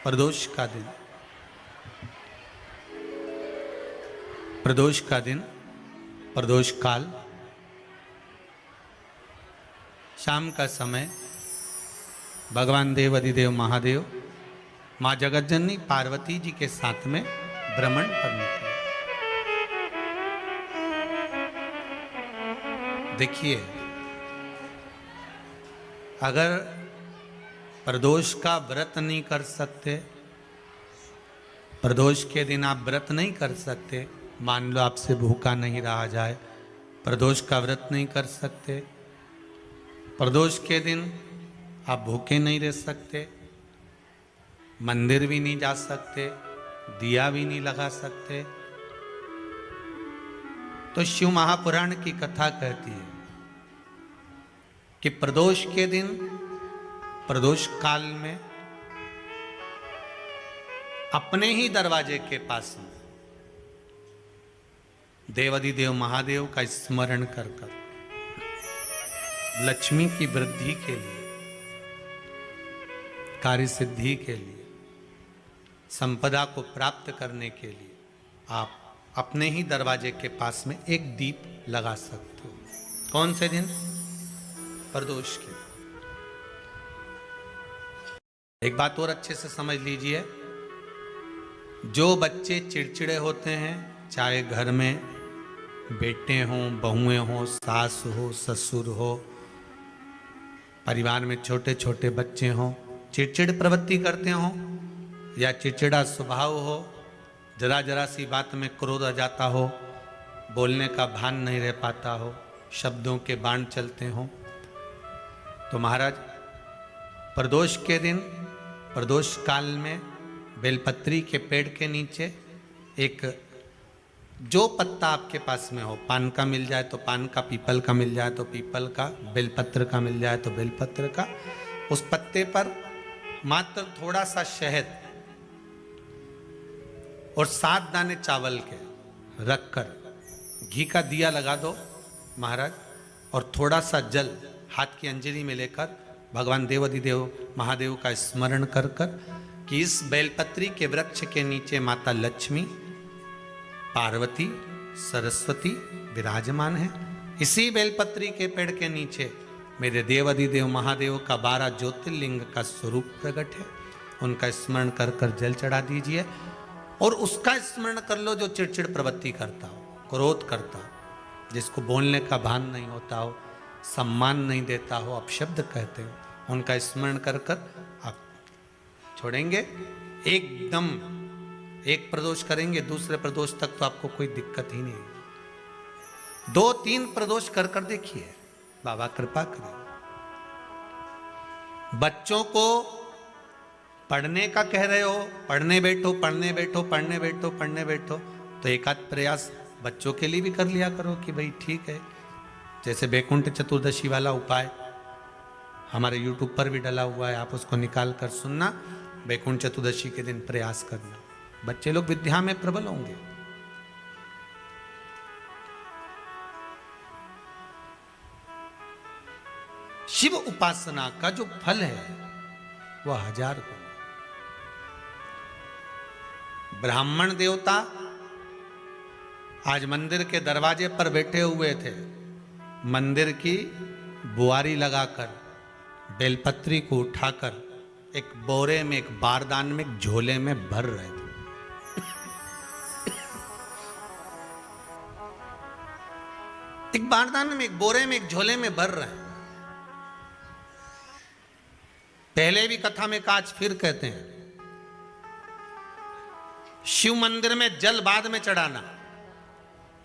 प्रदोष का दिन, प्रदोष का दिन, प्रदोष काल, शाम का समय, भगवान देव अधिदेव महादेव माँ जगतजननी पार्वती जी के साथ में भ्रमण पर निकले। देखिए, अगर प्रदोष का व्रत नहीं कर सकते, प्रदोष के दिन आप व्रत नहीं कर सकते, मान लो आपसे भूखा नहीं रहा जाए, प्रदोष का व्रत नहीं कर सकते, प्रदोष के दिन आप भूखे नहीं रह सकते, मंदिर भी नहीं जा सकते, दिया भी नहीं लगा सकते, तो शिव महापुराण की कथा कहती है कि प्रदोष के दिन, प्रदोष काल में अपने ही दरवाजे के पास में देवाधिदेव महादेव का स्मरण कर कर लक्ष्मी की वृद्धि के लिए, कार्य सिद्धि के लिए, संपदा को प्राप्त करने के लिए आप अपने ही दरवाजे के पास में एक दीप लगा सकते हो। कौन से दिन? प्रदोष के। एक बात और अच्छे से समझ लीजिए, जो बच्चे चिड़चिड़े होते हैं, चाहे घर में बेटे हों, बहुएं हों, सास हो, ससुर हो, परिवार में छोटे छोटे बच्चे हों, चिड़चिड़ प्रवृत्ति करते हों या चिड़चिड़ा स्वभाव हो, जरा जरा सी बात में क्रोध आ जाता हो, बोलने का भान नहीं रह पाता हो, शब्दों के बाण चलते हों, तो महाराज प्रदोष के दिन, प्रदोष काल में बेलपत्री के पेड़ के नीचे एक, जो पत्ता आपके पास में हो, पान का मिल जाए तो पान का, पीपल का मिल जाए तो पीपल का, बेलपत्र का मिल जाए तो बेलपत्र का, उस पत्ते पर मात्र थोड़ा सा शहद और 7 दाने चावल के रखकर घी का दिया लगा दो महाराज, और थोड़ा सा जल हाथ की अंजलि में लेकर भगवान देवाधिदेव महादेव का स्मरण कर कर कि इस बेलपत्री के वृक्ष के नीचे माता लक्ष्मी, पार्वती, सरस्वती विराजमान है। इसी बेलपत्री के पेड़ के नीचे मेरे देवाधिदेव महादेव का 12 ज्योतिर्लिंग का स्वरूप प्रकट है। उनका स्मरण कर कर जल चढ़ा दीजिए और उसका स्मरण कर लो जो चिड़चिड़ प्रवृत्ति करता हो, क्रोध करता हो, जिसको बोलने का भान नहीं होता हो, सम्मान नहीं देता हो, अपशब्द कहते हो, उनका स्मरण कर कर आप छोड़ेंगे। एकदम एक प्रदोष करेंगे, दूसरे प्रदोष तक तो आपको कोई दिक्कत ही नहीं। 2-3 प्रदोष कर कर देखिए, बाबा कृपा करें। बच्चों को पढ़ने का कह रहे हो, पढ़ने बैठो, पढ़ने बैठो, पढ़ने बैठो, पढ़ने बैठो, तो एक आध प्रयास बच्चों के लिए भी कर लिया करो कि भाई ठीक है। जैसे बैकुंठ चतुर्दशी वाला उपाय हमारे YouTube पर भी डला हुआ है, आप उसको निकाल कर सुनना। बैकुंठ चतुर्दशी के दिन प्रयास करना, बच्चे लोग विद्या में प्रबल होंगे। शिव उपासना का जो फल है वह 1000 गुना। ब्राह्मण देवता आज मंदिर के दरवाजे पर बैठे हुए थे, मंदिर की बुआरी लगाकर बेलपत्री को उठाकर एक बोरे में, एक बारदान में, एक झोले में भर रहे थे। एक बारदान में, एक बोरे में, एक झोले में भर रहे हैं। पहले भी कथा में काज फिर कहते हैं, शिव मंदिर में जल बाद में चढ़ाना,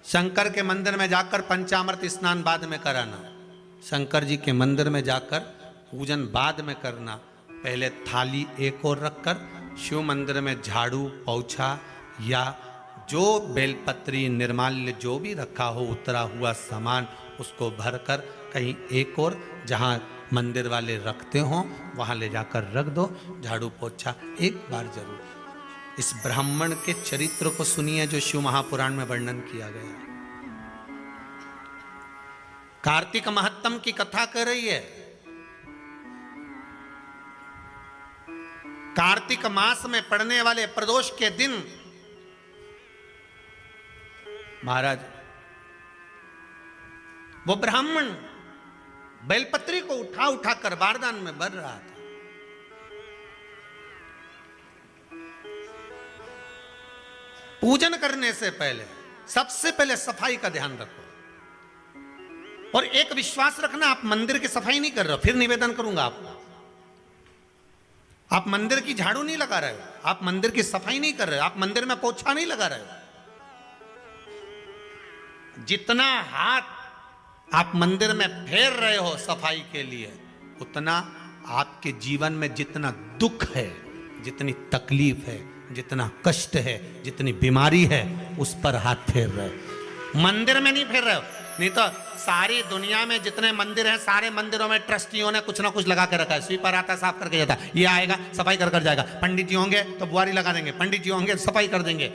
शंकर के मंदिर में जाकर पंचामृत स्नान बाद में कराना, शंकर जी के मंदिर में जाकर पूजन बाद में करना। पहले थाली एक और रखकर शिव मंदिर में झाड़ू, पोछा या जो बेलपत्री, निर्माल्य जो भी रखा हो, उतरा हुआ सामान, उसको भरकर कहीं एक और जहां मंदिर वाले रखते हों वहां ले जाकर रख दो। झाड़ू पोछा एक बार जरूर। इस ब्राह्मण के चरित्र को सुनिए जो शिव महापुराण में वर्णन किया गया। कार्तिक महत्तम की कथा कर रही है। कार्तिक मास में पड़ने वाले प्रदोष के दिन महाराज वो ब्राह्मण बेलपत्री को उठा उठा कर बारदान में भर रहा था। पूजन करने से पहले सबसे पहले सफाई का ध्यान रखो, और एक विश्वास रखना, आप मंदिर की सफाई नहीं कर रहे हो, फिर निवेदन करूंगा आपको, आप मंदिर की झाड़ू नहीं लगा रहे हो, आप मंदिर की सफाई नहीं कर रहे हो, आप मंदिर में पोछा नहीं लगा रहे हो। जितना हाथ आप मंदिर में फेर रहे हो सफाई के लिए, उतना आपके जीवन में जितना दुख है, जितनी तकलीफ है, जितना कष्ट है, जितनी बीमारी है, उस पर हाथ फेर रहे हो, मंदिर में नहीं फेर रहे हो। नहीं तो सारी दुनिया में जितने मंदिर हैं, सारे मंदिरों में ट्रस्टियों ने कुछ ना कुछ लगा के रखा है। स्वीपर आता है, साफ करके जाता है, ये आएगा सफाई कर कर जाएगा, पंडित जी होंगे तो बुआरी लगा देंगे, पंडित जी होंगे सफाई कर देंगे।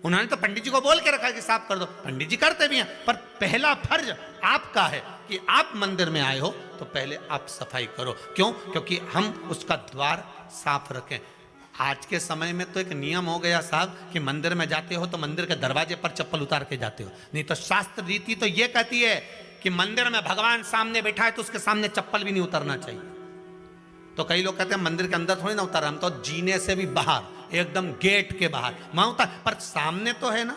उन्होंने तो पंडित जी को बोल के रखा है कि साफ कर दो, पंडित जी करते भी हैं, पर पहला फर्ज आपका है कि आप मंदिर में आए हो तो पहले आप सफाई करो। क्यों? क्योंकि हम उसका द्वार साफ रखें। आज के समय में तो एक नियम हो गया साहब कि मंदिर में जाते हो तो मंदिर के दरवाजे पर चप्पल उतार के जाते हो, नहीं तो शास्त्र रीति तो ये कहती है कि मंदिर में भगवान सामने बैठा है तो उसके सामने चप्पल भी नहीं उतरना चाहिए। तो कई लोग कहते हैं मंदिर के अंदर थोड़ी ना उतार, हम तो जीने से भी बाहर, एकदम गेट के बाहर वहां उतार, पर सामने तो है ना,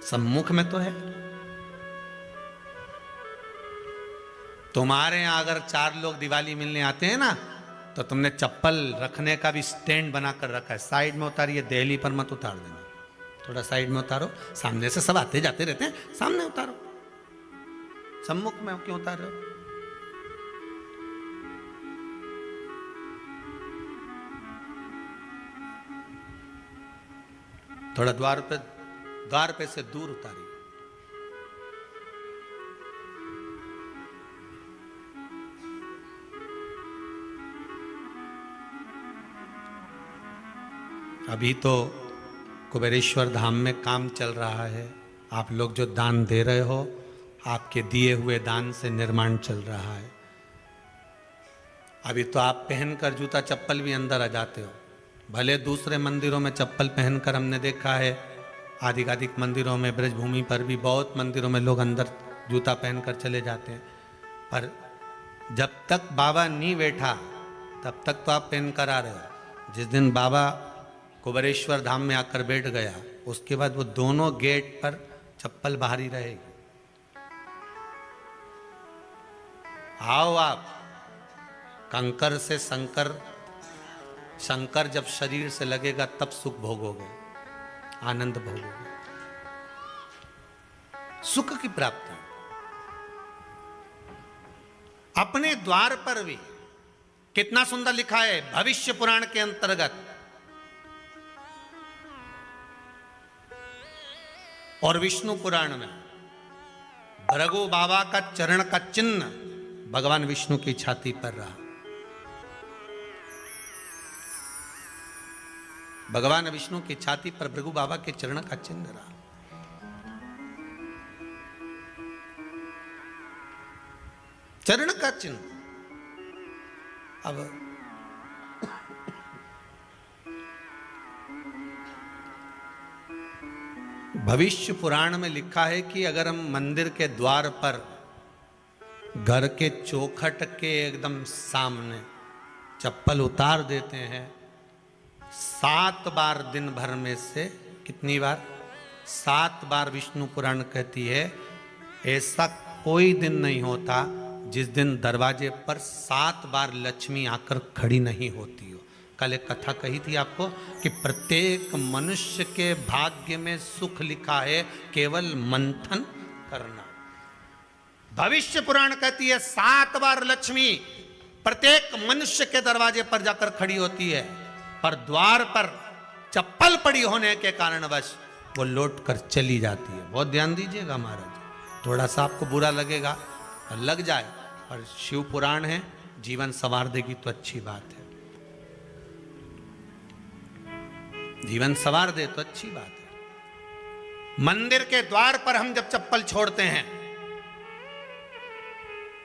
सम्मुख में तो है। तुम्हारे यहां अगर 4 लोग दिवाली मिलने आते हैं ना, तो तुमने चप्पल रखने का भी स्टैंड बनाकर रखा है, साइड में उतारिए, दहली पर मत उतार देना, थोड़ा साइड में उतारो, सामने से सब आते जाते रहते हैं, सामने उतारो, सम्मुख में क्यों उतार रहे हो? थोड़ा द्वार पे से दूर उतारिए। अभी तो कुबेरेश्वर धाम में काम चल रहा है, आप लोग जो दान दे रहे हो, आपके दिए हुए दान से निर्माण चल रहा है। अभी तो आप पहनकर जूता चप्पल भी अंदर आ जाते हो, भले दूसरे मंदिरों में चप्पल पहनकर हमने देखा है, आधिकाधिक मंदिरों में, ब्रजभूमि पर भी बहुत मंदिरों में लोग अंदर जूता पहनकर चले जाते हैं, पर जब तक बाबा नहीं बैठा तब तक तो आप पहन कर आ रहे हो। जिस दिन बाबा कुबेरेश्वर धाम में आकर बैठ गया, उसके बाद वो दोनों गेट पर चप्पल बाहर ही रहेगी। आओ आप, कंकर से शंकर जब शरीर से लगेगा तब सुख भोगोगे, आनंद भोगोगे, सुख की प्राप्ति। अपने द्वार पर भी कितना सुंदर लिखा है भविष्य पुराण के अंतर्गत, और विष्णु पुराण में भृगु बाबा का चरण का चिन्ह भगवान विष्णु की छाती पर रहा। भगवान विष्णु की छाती पर भृगु बाबा के चरण का चिन्ह रहा। चरण का चिन्ह। अब भविष्य पुराण में लिखा है कि अगर हम मंदिर के द्वार पर, घर के चौखट के एकदम सामने चप्पल उतार देते हैं, 7 बार दिन भर में से, कितनी बार? 7 बार विष्णु पुराण कहती है ऐसा कोई दिन नहीं होता जिस दिन दरवाजे पर 7 बार लक्ष्मी आकर खड़ी नहीं होती हो। कल एक कथा कही थी आपको कि प्रत्येक मनुष्य के भाग्य में सुख लिखा है, केवल मंथन करना। भविष्य पुराण कहती है 7 बार लक्ष्मी प्रत्येक मनुष्य के दरवाजे पर जाकर खड़ी होती है, पर द्वार पर चप्पल पड़ी होने के कारणवश वो लौट कर चली जाती है। बहुत ध्यान दीजिएगा महाराज, थोड़ा सा आपको बुरा लगेगा, लग जाए, पर शिव पुराण है, जीवन संवार देगी तो अच्छी बात है, जीवन संवार दे तो अच्छी बात है। मंदिर के द्वार पर हम जब चप्पल छोड़ते हैं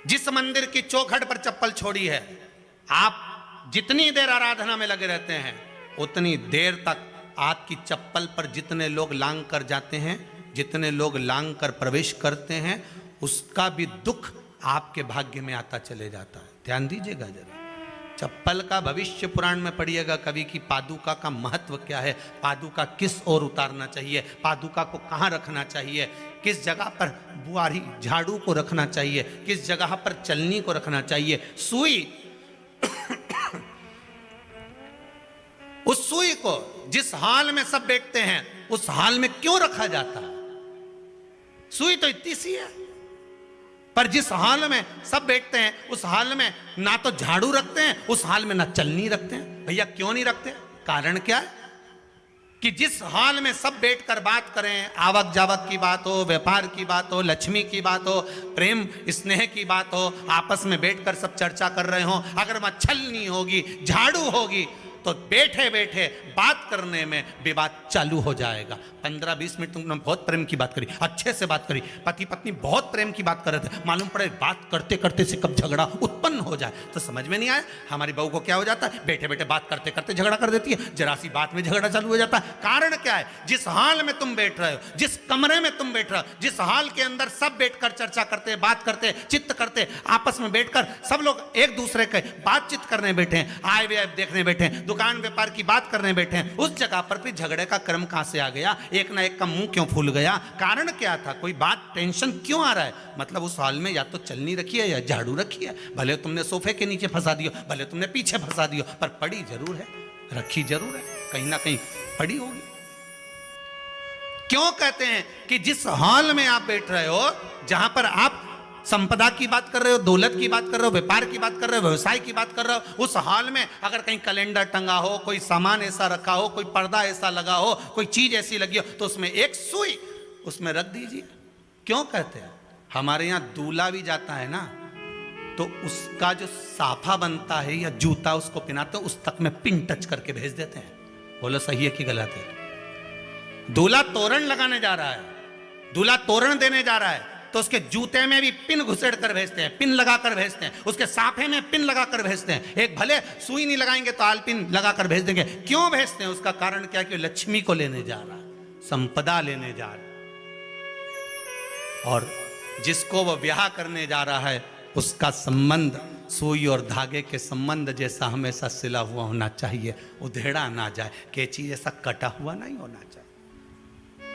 जिस मंदिर की चौखट पर चप्पल छोड़ी है, आप जितनी देर आराधना में लगे रहते हैं उतनी देर तक आपकी चप्पल पर जितने लोग लांग कर जाते हैं, जितने लोग लांग कर प्रवेश करते हैं, उसका भी दुख आपके भाग्य में आता चले जाता है। ध्यान दीजिएगा जरा। चप्पल का भविष्य पुराण में पढ़िएगा कवि की पादुका का महत्व क्या है, पादुका किस ओर उतारना चाहिए, पादुका को कहाँ रखना चाहिए, किस जगह पर बुआरी झाड़ू को रखना चाहिए, किस जगह पर चलनी को रखना चाहिए, सुई उस सुई को जिस हाल में सब बैठते हैं उस हाल में क्यों रखा जाता है? सुई तो इतनी सी है, पर जिस हाल में सब बैठते हैं उस हाल में ना तो झाड़ू रखते हैं, उस हाल में ना चलनी रखते हैं। भैया क्यों नहीं रखते? कारण क्या है कि जिस हाल में सब बैठकर बात करें, आवक जावक की बात हो, व्यापार की बात हो, लक्ष्मी की बात हो, प्रेम स्नेह की बात हो, आपस में बैठकर सब चर्चा कर रहे हो, अगर वहां छलनी होगी, झाड़ू होगी, तो बैठे बैठे बात करने में विवाद चालू हो जाएगा। 15-20 मिनट तुमने बहुत प्रेम की बात करी, अच्छे से बात करी, पति पत्नी बहुत प्रेम की बात कर रहे थे, मालूम पड़े बात करते करते से कब झगड़ा उत्पन्न हो जाए तो समझ में नहीं आया। हमारी बहू को क्या हो जाता है, बैठे बैठे बात करते करते झगड़ा कर देती है, जरा सी बात में झगड़ा चालू हो जाता है। कारण क्या है? जिस हाल में तुम बैठ रहे हो, जिस कमरे में तुम बैठ रहे हो, जिस हाल के अंदर सब बैठकर चर्चा करते, बात करते, चित्त करते, आपस में बैठकर सब लोग एक दूसरे के बातचीत करने बैठे हैं, आए वे देखने बैठे हैं, दुकान व्यापार की बात करने बैठे हैं, उस जगह पर भी झगड़े का क्रम कहां से आ गया? एक ना एक का मुंह क्यों फूल गया? कारण क्या था? कोई बात टेंशन क्यों आ रहा है? मतलब उस हाल में या तो चलनी रखी है या झाड़ू रखी है, भले तुमने सोफे के नीचे फंसा दियो, भले तुमने पीछे फंसा दियो, पर पड़ी जरूर है, रखी जरूर है, कहीं ना कहीं पड़ी होगी। क्यों कहते हैं कि जिस हाल में आप बैठ रहे हो, जहां पर आप संपदा की बात कर रहे हो, दौलत की बात कर रहे हो, व्यापार की बात कर रहे हो, व्यवसाय की बात कर रहे हो, उस हाल में अगर कहीं कैलेंडर टंगा हो, कोई सामान ऐसा रखा हो, कोई पर्दा ऐसा लगा हो, कोई चीज ऐसी लगी हो, तो उसमें एक सुई उसमें रख दीजिए। क्यों कहते हैं? हमारे यहां दूल्हा भी जाता है ना, तो उसका जो साफा बनता है या जूता उसको पहनाते हैं, उस तक में पिन टच करके भेज देते हैं। बोलो सही है कि गलत है? दूल्हा तोरण लगाने जा रहा है, दूल्हा तोरण देने जा रहा है, तो उसके जूते में भी पिन घुसेड़ कर भेजते हैं, पिन लगाकर भेजते हैं, उसके साफे में पिन लगाकर भेजते हैं। एक भले सुई नहीं लगाएंगे तो आलपिन लगाकर भेज देंगे। क्यों भेजते हैं? उसका कारण क्या? कि लक्ष्मी को लेने जा रहा है, संपदा लेने जा रहा है, और जिसको वो ब्याह करने जा रहा है उसका संबंध सुई और धागे के संबंध जैसा हमेशा सिला हुआ होना चाहिए, उधेड़ा ना जाए, कैंची जैसा कटा हुआ नहीं होना चाहिए।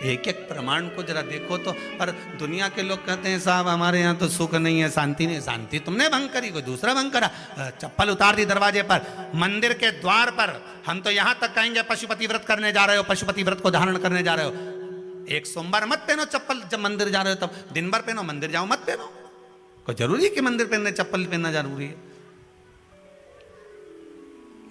एक एक प्रमाण को जरा देखो तो। पर दुनिया के लोग कहते हैं साहब हमारे यहाँ तो सुख नहीं है, शांति नहीं। शांति तुमने भंग करी, कोई दूसरा भंग करा। चप्पल उतार दी दरवाजे पर, मंदिर के द्वार पर। हम तो यहाँ तक कहेंगे पशुपति व्रत करने जा रहे हो, पशुपति व्रत को धारण करने जा रहे हो, एक सोमवार मत पहनो चप्पल। जब मंदिर जा रहे हो तब दिन भर पहनो, मंदिर जाओ मत पहनो। कोई जरूरी है कि मंदिर पहनने चप्पल पहनना जरूरी है?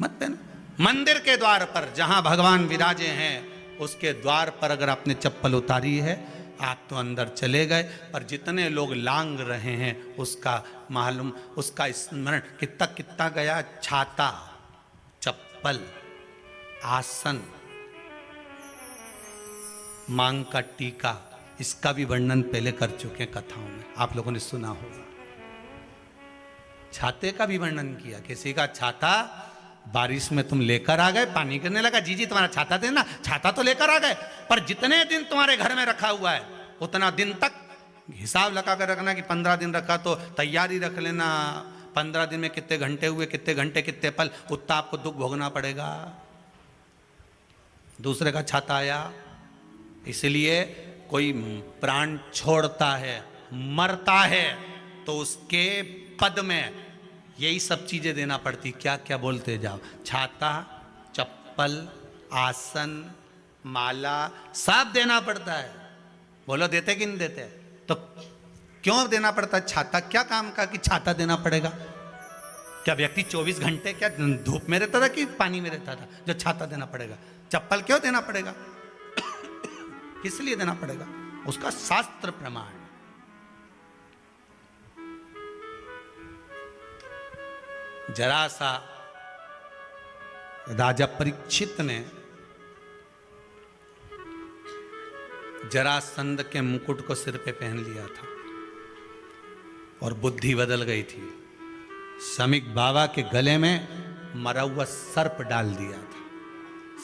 मत पहनो। मंदिर के द्वार पर जहां भगवान विराजे हैं उसके द्वार पर अगर आपने चप्पल उतारी है, आप तो अंदर चले गए, पर जितने लोग लांग रहे हैं उसका मालूम, उसका स्मरण कितना कितना गया। छाता, चप्पल, आसन, मांग का टीका, इसका भी वर्णन पहले कर चुके हैं कथाओं में, आप लोगों ने सुना होगा। छाते का भी वर्णन किया। किसी का छाता बारिश में तुम लेकर आ गए, पानी गिरने लगा, जी जी तुम्हारा छाता देना, छाता तो लेकर आ गए, पर जितने दिन तुम्हारे घर में रखा हुआ है उतना दिन तक हिसाब लगा कर रखना कि 15 दिन रखा तो तैयारी रख लेना। 15 दिन में कितने घंटे हुए, कितने घंटे कितने पल, उतना आपको दुख भोगना पड़ेगा। दूसरे का छाता आया, इसलिए कोई प्राण छोड़ता है, मरता है, तो उसके पद में यही सब चीजें देना पड़ती। क्या क्या बोलते जाओ, छाता, चप्पल, आसन, माला, सब देना पड़ता है। बोलो देते कि नहीं देते? तो क्यों देना पड़ता है छाता? क्या काम का कि छाता देना पड़ेगा? क्या व्यक्ति 24 घंटे क्या धूप में रहता था कि पानी में रहता था जो छाता देना पड़ेगा? चप्पल क्यों देना पड़ेगा? किस लिए देना पड़ेगा? उसका शास्त्र प्रमाण। जरा सा राजा परीक्षित ने जरासंध के मुकुट को सिर पे पहन लिया था और बुद्धि बदल गई थी। समीक बाबा के गले में मरा हुआ सर्प डाल दिया था।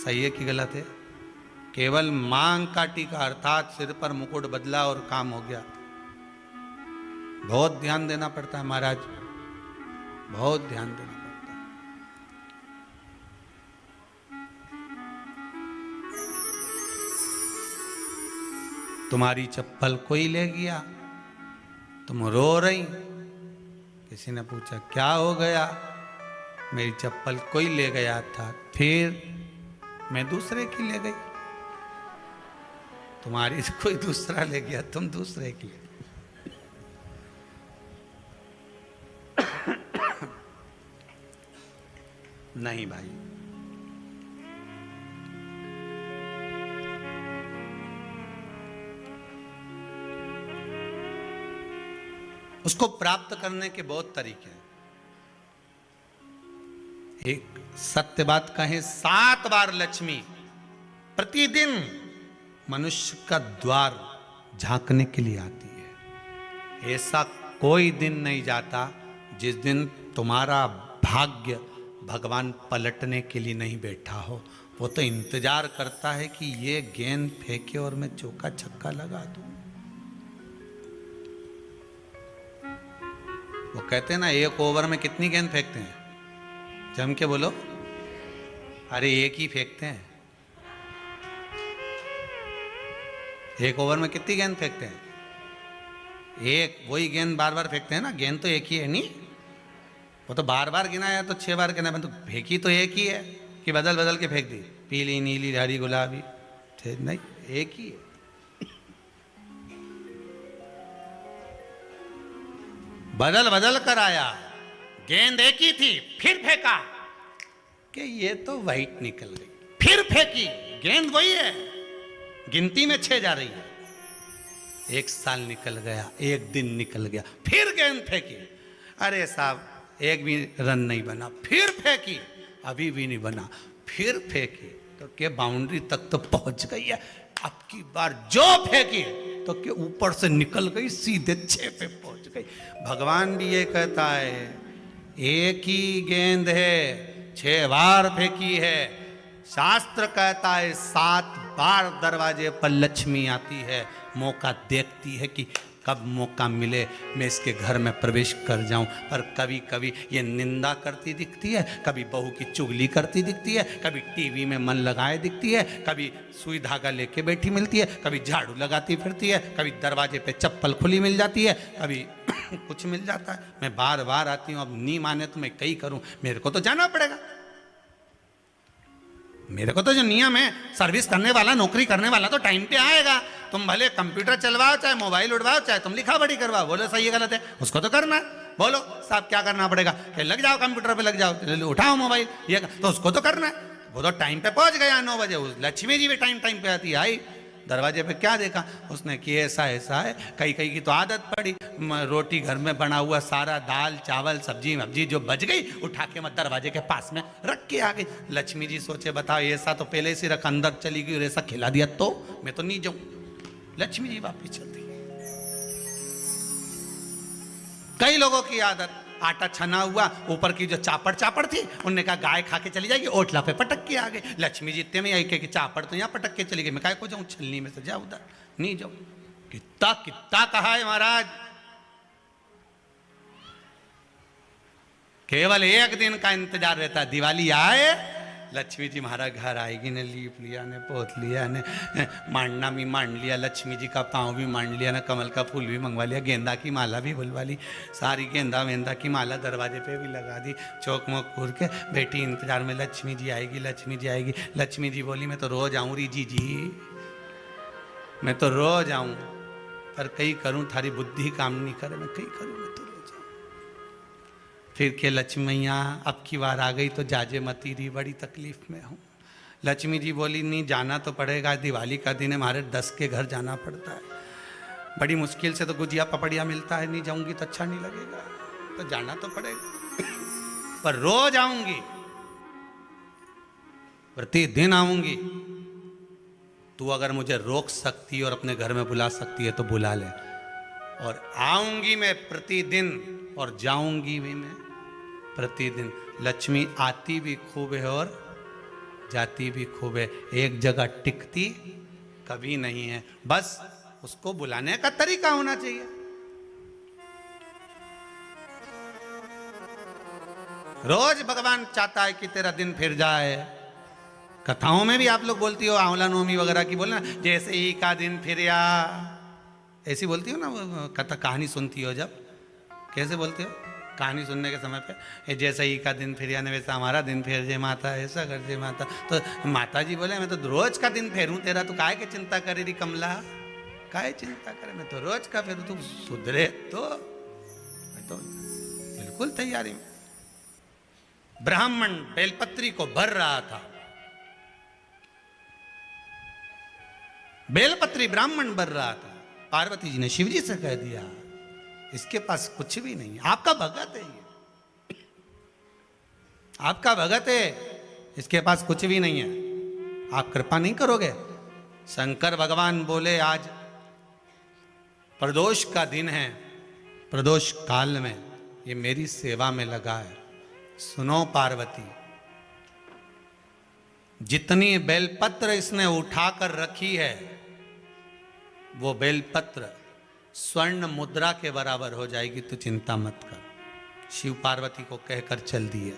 सही है कि गलत है? केवल मांग काटी का अर्थात सिर पर मुकुट बदला और काम हो गया। बहुत ध्यान देना पड़ता है महाराज, बहुत ध्यान देना पड़ता है। तुम्हारी चप्पल कोई ले गया, तुम रो रही। किसी ने पूछा क्या हो गया? मेरी चप्पल कोई ले गया था, फिर मैं दूसरे की ले गई। तुम्हारी से कोई दूसरा ले गया, तुम दूसरे की ले। नहीं भाई, उसको प्राप्त करने के बहुत तरीके हैं। एक सत्य बात कहें, 7 बार लक्ष्मी प्रतिदिन मनुष्य का द्वार झांकने के लिए आती है। ऐसा कोई दिन नहीं जाता जिस दिन तुम्हारा भाग्य भगवान पलटने के लिए नहीं बैठा हो। वो तो इंतजार करता है कि ये गेंद फेंके और मैं चौका छक्का लगा दूं। वो कहते हैं ना, एक ओवर में कितनी गेंद फेंकते हैं? जम के बोलो। अरे एक ही फेंकते हैं। एक ओवर में कितनी गेंद फेंकते हैं? एक। वही गेंद बार बार फेंकते हैं ना, गेंद तो एक ही है नहीं। वो तो बार बार गिनाया तो 6 बार गिना, तो फेंकी तो एक ही है कि बदल बदल के फेंक दी, पीली नीली हरी गुलाबी? नहीं, एक ही है। बदल बदल कर आया, गेंद एक ही थी, फिर फेंका कि ये तो वाइट निकल गई, फिर फेंकी, गेंद वही है, गिनती में 6 जा रही है। 1 साल निकल गया, 1 दिन निकल गया, फिर गेंद फेंकी। अरे साहब, एक भी रन नहीं बना, फिर फेंकी, अभी भी नहीं बना, फिर फेंकी तो के बाउंड्री तक तो पहुंच गई है। अब की बार जो फेंकी तो के ऊपर से निकल गई, सीधे 6 पे पहुंच गई। भगवान भी ये कहता है, एक ही गेंद है, 6 बार फेंकी है। शास्त्र कहता है 7 बार दरवाजे पर लक्ष्मी आती है, मौका देखती है कि कब मौका मिले मैं इसके घर में प्रवेश कर जाऊं। पर कभी कभी ये निंदा करती दिखती है, कभी बहू की चुगली करती दिखती है, कभी टीवी में मन लगाए दिखती है, कभी सुई धागा लेके बैठी मिलती है, कभी झाड़ू लगाती फिरती है, कभी दरवाजे पे चप्पल खुली मिल जाती है, कभी कुछ मिल जाता है। मैं बार बार आती हूँ, अब नहीं माने तो मैं कई करूँ, मेरे को तो जाना पड़ेगा। मेरे को तो जो नियम है, सर्विस करने वाला, नौकरी करने वाला तो टाइम पे आएगा। तुम भले कंप्यूटर चलवाओ, चाहे मोबाइल उड़वाओ, चाहे तुम लिखा पढ़ी करवाओ, बोलो सही है गलत है, उसको तो करना है। बोलो साहब क्या करना पड़ेगा? कि लग जाओ कंप्यूटर पे, लग जाओ, उठाओ मोबाइल, ये तो उसको तो करना है। वो तो टाइम पे पहुंच गया 9 बजे। लक्ष्मी जी भी टाइम पे आती है। आई दरवाजे पे क्या देखा उसने कि ऐसा ऐसा है। कई कई की तो आदत पड़ी, रोटी घर में बना हुआ सारा दाल चावल सब्जी वब्जी जो बच गई, उठा के मैं दरवाजे के पास में रख के आ गई। लक्ष्मी जी सोचे बताओ, ऐसा तो पहले से रख, अंदर चली गई और ऐसा खिला दिया तो मैं तो नहीं जाऊं। लक्ष्मी जी वापिस चलती। कई लोगों की आदत, आटा छना हुआ, ऊपर की जो चापड़ चापड़ थी, उनने कहा गाय खा के चली जाएगी, ओटला पे पटक के आ गए। लक्ष्मी जी इतने में आई कि चापड़ तो यहाँ पटक के चली गई, मैं काय को जाऊं, छलनी में से जा उधर, नहीं जाऊं। कितना कितना कहा है महाराज, केवल 1 दिन का इंतजार रहता है। दिवाली आए, लक्ष्मी जी महाराज घर आएगी ने, लीप लिया ने, पोत लिया ने, मांडना भी मांड लिया, लक्ष्मी जी का पाँव भी मांड लिया ना, कमल का फूल भी मंगवा लिया, गेंदा की माला भी बुलवा ली, सारी गेंदा वेंदा की माला दरवाजे पे भी लगा दी। चौक मोक पूर के बेटी इंतजार में, लक्ष्मी जी आएगी, लक्ष्मी जी आएगी। लक्ष्मी जी बोली मैं तो रोज आऊँ री जी, मैं तो रोज आऊँ, पर कई करूँ थारी बुद्धि काम नहीं करे, मैं कई करूँ, मैं तो रोज आऊँ। फिर के लक्ष्मी मैया अब की बार आ गई तो जाजे मती रही, बड़ी तकलीफ में हूँ। लक्ष्मी जी बोली नहीं जाना तो पड़ेगा, दिवाली का दिन है, हमारे 10 के घर जाना पड़ता है, बड़ी मुश्किल से तो गुजिया पपड़िया मिलता है, नहीं जाऊंगी तो अच्छा नहीं लगेगा, तो जाना तो पड़ेगा, पर रोज आऊंगी, प्रतिदिन आऊंगी। तू अगर मुझे रोक सकती है और अपने घर में बुला सकती है तो बुला ले, और आऊंगी मैं प्रतिदिन और जाऊंगी भी मैं प्रतिदिन। लक्ष्मी आती भी खूब है और जाती भी खूब है, एक जगह टिकती कभी नहीं है। बस उसको बुलाने का तरीका होना चाहिए। रोज भगवान चाहता है कि तेरा दिन फिर जाए। कथाओं में भी आप लोग बोलती हो, आंवला नवमी वगैरह की बोलना, जैसे ही का दिन फिर या, ऐसी बोलती हो ना कथा, कहानी सुनती हो जब, कैसे बोलती हो कहानी सुनने के समय पे, ये जैसे ही का दिन फिर या न वैसा हमारा दिन फेर जे माता, ऐसा कर जे माता। तो माता जी बोले मैं तो रोज का दिन फेरूं तेरा, तू काहे के चिंता करे री कमला, काहे चिंता करे, मैं तो रोज का फेरू, तू सुधरे तो। मैं तो बिल्कुल तैयारी में। ब्राह्मण बेलपत्री को भर रहा था, बेलपत्री ब्राह्मण भर रहा था। पार्वती जी ने शिव जी से कह दिया इसके पास कुछ भी नहीं, आपका भगत है ये, आपका भगत है, इसके पास कुछ भी नहीं है, आप कृपा नहीं करोगे। शंकर भगवान बोले आज प्रदोष का दिन है, प्रदोष काल में ये मेरी सेवा में लगा है। सुनो पार्वती, जितनी बेलपत्र इसने उठाकर रखी है वो बेलपत्र स्वर्ण मुद्रा के बराबर हो जाएगी, तो चिंता मत कर। शिव पार्वती को कहकर चल दिए।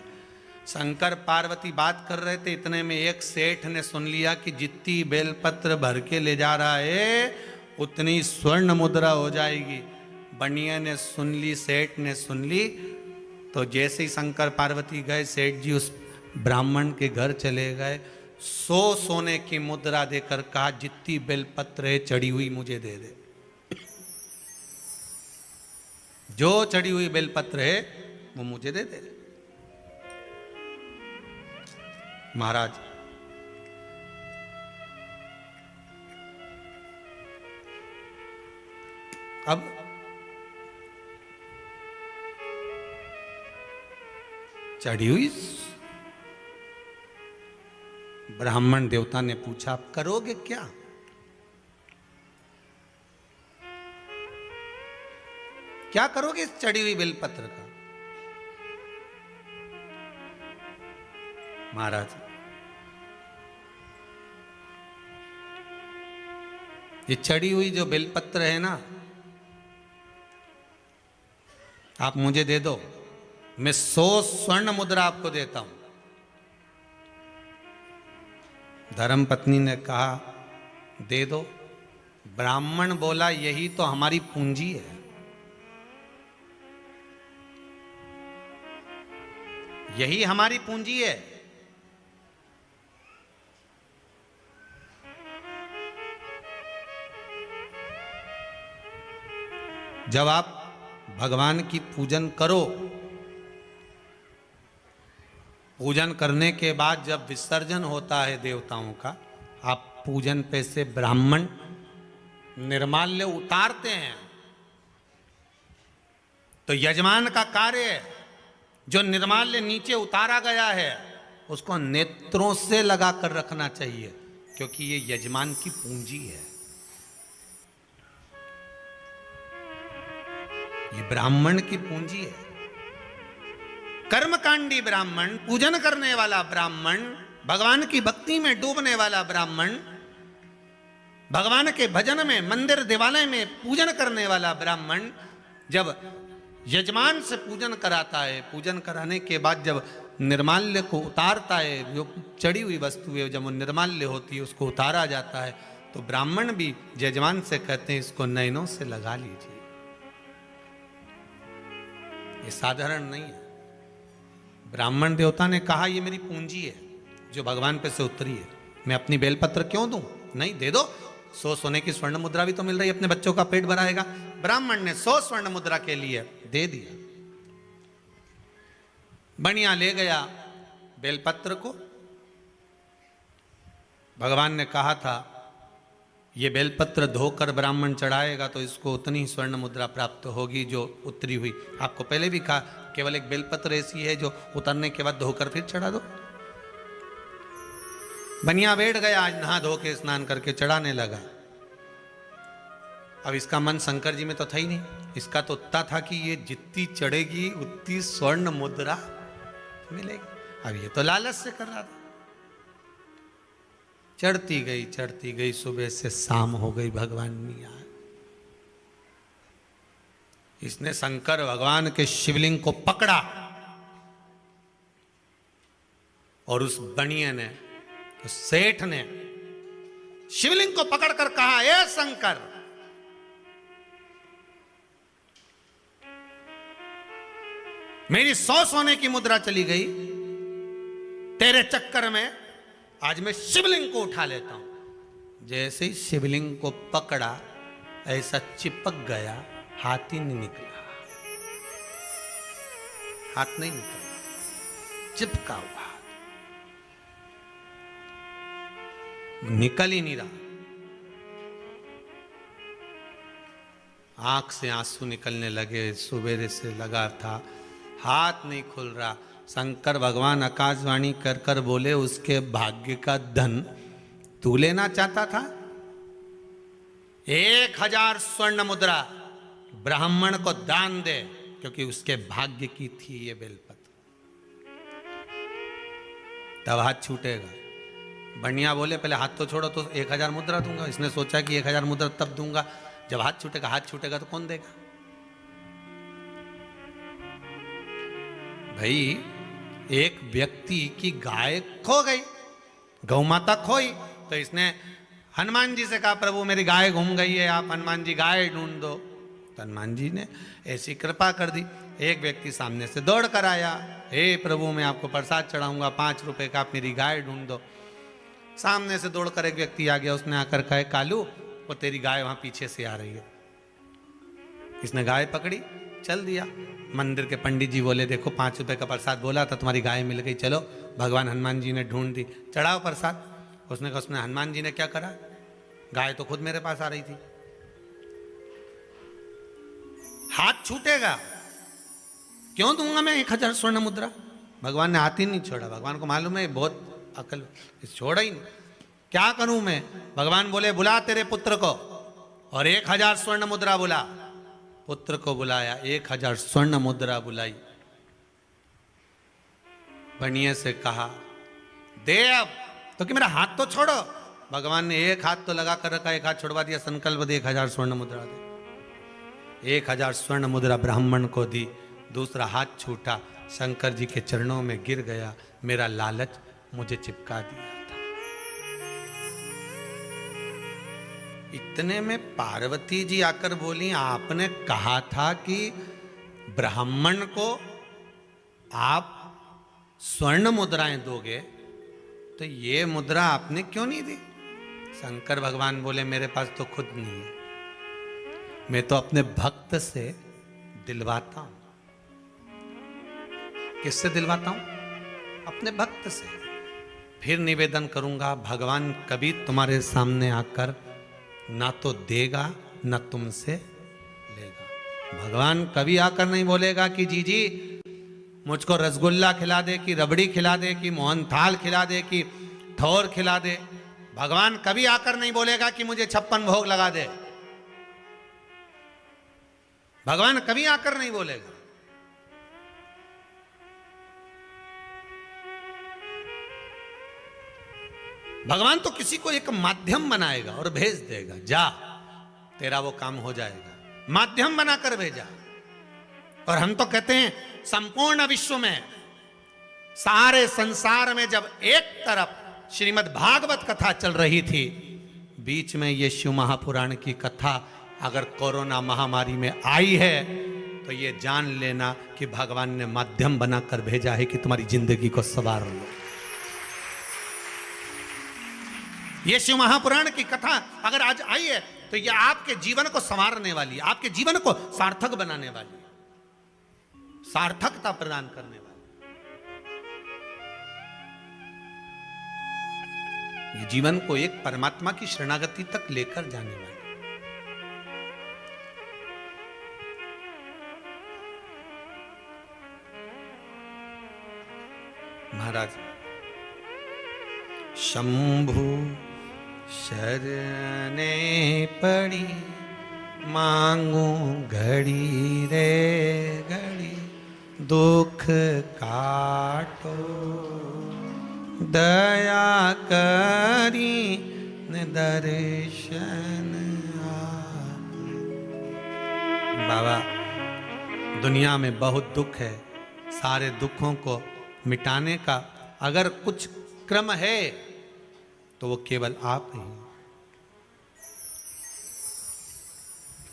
शंकर पार्वती बात कर रहे थे, इतने में एक सेठ ने सुन लिया कि जितनी बेलपत्र भर के ले जा रहा है उतनी स्वर्ण मुद्रा हो जाएगी। बनिया ने सुन ली, सेठ ने सुन ली, तो जैसे ही शंकर पार्वती गए, सेठ जी उस ब्राह्मण के घर चले गए, 100 सोने की मुद्रा देकर कहा जितनी बेलपत्र है चढ़ी हुई मुझे दे दे। जो चढ़ी हुई बेलपत्र है वो मुझे दे दे। महाराज अब चढ़ी हुई, ब्राह्मण देवता ने पूछा आप करोगे क्या? क्या करोगे इस चढ़ी हुई बेलपत्र का? महाराज ये चढ़ी हुई जो बेलपत्र है ना, आप मुझे दे दो, मैं 100 स्वर्ण मुद्रा आपको देता हूं। धर्मपत्नी ने कहा दे दो। ब्राह्मण बोला यही तो हमारी पूंजी है, यही हमारी पूंजी है। जब आप भगवान की पूजन करो, पूजन करने के बाद जब विसर्जन होता है देवताओं का, आप पूजन पे से ब्राह्मण निर्माल्य उतारते हैं, तो यजमान का कार्य है जो निर्माल्य नीचे उतारा गया है उसको नेत्रों से लगाकर रखना चाहिए, क्योंकि ये यजमान की पूंजी है। ये ब्राह्मण की पूंजी है। कर्मकांडी ब्राह्मण, पूजन करने वाला ब्राह्मण, भगवान की भक्ति में डूबने वाला ब्राह्मण, भगवान के भजन में, मंदिर दिवालय में पूजन करने वाला ब्राह्मण जब यजमान से पूजन कराता है, पूजन कराने के बाद जब निर्माल्य को उतारता है, जो चढ़ी हुई वस्तु है जब वो निर्माल्य होती है उसको उतारा जाता है, तो ब्राह्मण भी यजमान से कहते हैं इसको नयनों से लगा लीजिए। ये साधारण नहीं है। ब्राह्मण देवता ने कहा ये मेरी पूंजी है जो भगवान पे से उतरी है, मैं अपनी बेलपत्र क्यों दूं? नहीं, दे दो। 100 सोने की स्वर्ण मुद्रा भी तो मिल रही है, अपने बच्चों का पेट भराएगा। ब्राह्मण ने 100 स्वर्ण मुद्रा के लिए दे दिया। बनिया ले गया बेलपत्र को। भगवान ने कहा था ये बेलपत्र धोकर ब्राह्मण चढ़ाएगा तो इसको उतनी ही स्वर्ण मुद्रा प्राप्त होगी जो उतरी हुई। आपको पहले भी कहा केवल एक बेलपत्र ऐसी है जो उतरने के बाद धोकर फिर चढ़ा दो। बनिया बैठ गया, आज नहा धो के स्नान करके चढ़ाने लगा। अब इसका मन शंकर जी में तो था ही नहीं, इसका तो उतना था कि ये जितनी चढ़ेगी उतनी स्वर्ण मुद्रा मिलेगी। अब ये तो लालच से कर रहा था। चढ़ती गई, सुबह से शाम हो गई, भगवान नहीं आए। इसने शंकर भगवान के शिवलिंग को पकड़ा और उस बनिए ने, उस सेठ ने शिवलिंग को पकड़कर कहा, ए शंकर, मेरी 100 सोने की मुद्रा चली गई, तेरे चक्कर में आज मैं शिवलिंग को उठा लेता हूं। जैसे ही शिवलिंग को पकड़ा ऐसा चिपक गया, हाथ ही नहीं निकला, हाथ नहीं निकला, चिपका हुआ, निकल ही नहीं रहा। आंख से आंसू निकलने लगे, सुबेरे से लगा था, हाथ नहीं खुल रहा। शंकर भगवान आकाशवाणी कर कर बोले, उसके भाग्य का धन तू लेना चाहता था? 1000 स्वर्ण मुद्रा ब्राह्मण को दान दे, क्योंकि उसके भाग्य की थी ये बेलपत्र, तब हाथ छूटेगा। बनिया बोले, पहले हाथ तो छोड़ो, तो 1000 मुद्रा दूंगा। इसने सोचा कि 1000 मुद्रा तब दूंगा जब हाथ छूटेगा। हाथ छूटेगा तो कौन देगा? भाई, एक व्यक्ति की गाय खो गई, गौ माता खोई, तो इसने हनुमान जी से कहा, प्रभु मेरी गाय घूम गई है, आप हनुमान जी गाय ढूंढ दो। तो हनुमान जी ने ऐसी कृपा कर दी। एक व्यक्ति सामने से दौड़ कर आया, हे प्रभु मैं आपको प्रसाद चढ़ाऊंगा, 5 रुपए का, आप मेरी गाय ढूंढ दो। सामने से दौड़कर एक व्यक्ति आ गया, उसने आकर कहा, कालू वो तेरी गाय वहां पीछे से आ रही है। इसने गाय पकड़ी, चल दिया। मंदिर के पंडित जी बोले, देखो 5 रुपए का प्रसाद बोला था, तुम्हारी गाय मिल गई, चलो। भगवान हनुमान जी ने ढूंढ दी, चढ़ाओ प्रसाद। उसने कहा, उसने हनुमान जी ने क्या करा, गाय तो खुद मेरे पास आ रही थी। हाथ छूटेगा, क्यों दूंगा मैं 1000 स्वर्ण मुद्रा? भगवान ने हाथ ही नहीं छोड़ा। भगवान को मालूम है बहुत अकल, छोड़ा ही नहीं। क्या करूं मैं? भगवान बोले, बुला तेरे पुत्र को और 1000 स्वर्ण मुद्रा बुला। पुत्र को बुलाया, 1000 स्वर्ण मुद्रा बुलाई। बनिए से कहा, दे अब, तो कि मेरा हाथ तो छोड़ो। भगवान ने एक हाथ तो लगा कर रखा, एक हाथ छुड़वा दिया, संकल्प दे 1000 स्वर्ण मुद्रा दे। 1000 स्वर्ण मुद्रा ब्राह्मण को दी, दूसरा हाथ छूटा, शंकर जी के चरणों में गिर गया, मेरा लालच मुझे चिपका दिया था। इतने में पार्वती जी आकर बोली, आपने कहा था कि ब्राह्मण को आप स्वर्ण मुद्राएं दोगे, तो ये मुद्रा आपने क्यों नहीं दी? शंकर भगवान बोले, मेरे पास तो खुद नहीं है, मैं तो अपने भक्त से दिलवाता हूं। किससे दिलवाता हूं? अपने भक्त से। फिर निवेदन करूंगा, भगवान कभी तुम्हारे सामने आकर ना तो देगा ना तुमसे लेगा। भगवान कभी आकर नहीं बोलेगा कि जी मुझको रसगुल्ला खिला दे, कि रबड़ी खिला दे, कि मोहनथाल खिला दे, कि ठौर खिला दे। भगवान कभी आकर नहीं बोलेगा कि मुझे 56 भोग लगा दे। भगवान कभी आकर नहीं बोलेगा। भगवान तो किसी को एक माध्यम बनाएगा और भेज देगा, जा तेरा वो काम हो जाएगा। माध्यम बनाकर भेजा। और हम तो कहते हैं संपूर्ण विश्व में, सारे संसार में जब एक तरफ श्रीमद् भागवत कथा चल रही थी, बीच में ये शिव महापुराण की कथा अगर कोरोना महामारी में आई है, तो ये जान लेना कि भगवान ने माध्यम बनाकर भेजा है कि तुम्हारी जिंदगी को संवार लो। ये शिव महापुराण की कथा अगर आज आई है, तो ये आपके जीवन को संवारने वाली है, आपके जीवन को सार्थक बनाने वाली है, सार्थकता प्रदान करने वाली। ये जीवन को एक परमात्मा की शरणागति तक लेकर जाने वाली। महाराज, शंभु शरणे पड़ी मांगू घड़ी रे घड़ी दुख काटो, दया करी न दर्शन बाबा। दुनिया में बहुत दुख है, सारे दुखों को मिटाने का अगर कुछ क्रम है तो वो केवल आप ही,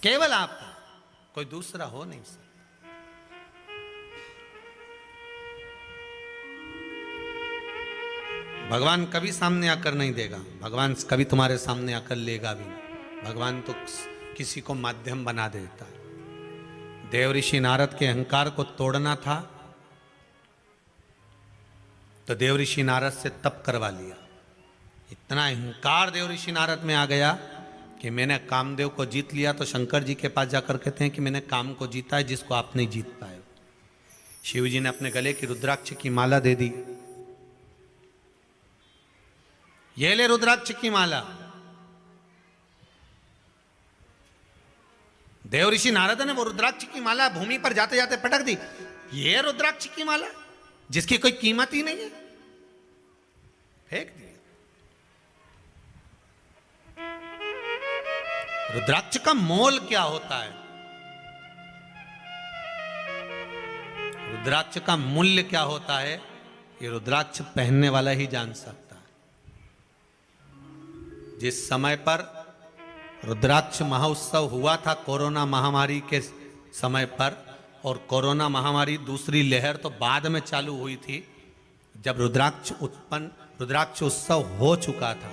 केवल आप, कोई दूसरा हो नहीं सकता। भगवान कभी सामने आकर नहीं देगा, भगवान कभी तुम्हारे सामने आकर लेगा भी नहीं। भगवान तो किसी को माध्यम बना देता है। देव ऋषि नारद के अहंकार को तोड़ना था तो देव ऋषि नारद से तप करवा लिया। इतना अहंकार देव ऋषि नारद में आ गया कि मैंने कामदेव को जीत लिया। तो शंकर जी के पास जाकर कहते हैं कि मैंने काम को जीता है जिसको आप नहीं जीत पाए। शिव जी ने अपने गले की रुद्राक्ष की माला दे दी, ये ले रुद्राक्ष की माला। देव ऋषि नारद ने वो रुद्राक्ष की माला भूमि पर जाते जाते पटक दी। ये रुद्राक्ष की माला जिसकी कोई कीमत ही नहीं है, फेंक दी। रुद्राक्ष का मोल क्या होता है, रुद्राक्ष का मूल्य क्या होता है, ये रुद्राक्ष पहनने वाला ही जान सकता है। जिस समय पर रुद्राक्ष महोत्सव हुआ था कोरोना महामारी के समय पर, और कोरोना महामारी दूसरी लहर तो बाद में चालू हुई थी, जब रुद्राक्ष उत्सव हो चुका था,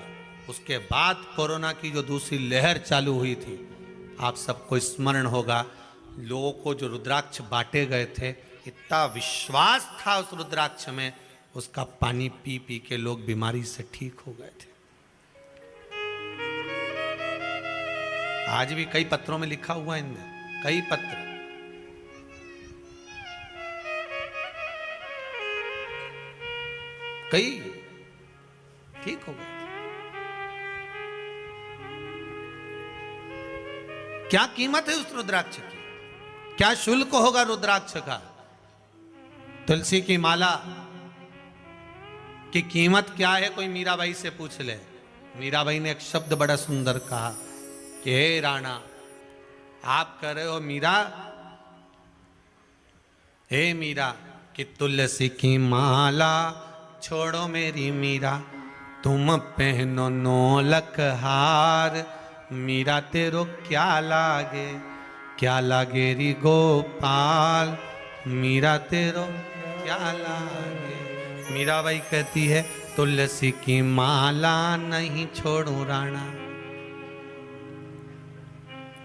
उसके बाद कोरोना की जो दूसरी लहर चालू हुई थी, आप सबको स्मरण होगा, लोगों को जो रुद्राक्ष बांटे गए थे, इतना विश्वास था उस रुद्राक्ष में, उसका पानी पी पी के लोग बीमारी से ठीक हो गए थे। आज भी कई पत्रों में लिखा हुआ है, इनमें कई पत्र, कई ठीक हो गए। क्या कीमत है उस रुद्राक्ष की, क्या शुल्क होगा रुद्राक्ष का। तुलसी की माला की कीमत क्या है, कोई मीराबाई से पूछ ले। मीराबाई ने एक शब्द बड़ा सुंदर कहा कि हे राणा, आप कह रहे हो मीरा, हे मीरा, कि तुलसी की माला छोड़ो मेरी मीरा, तुम पहनो नौलख हार, मीरा तेरो क्या लागे, क्या लागे री गोपाल, मीरा तेरो क्या लागे। मीराबाई कहती है तुलसी की माला नहीं छोड़ू राणा,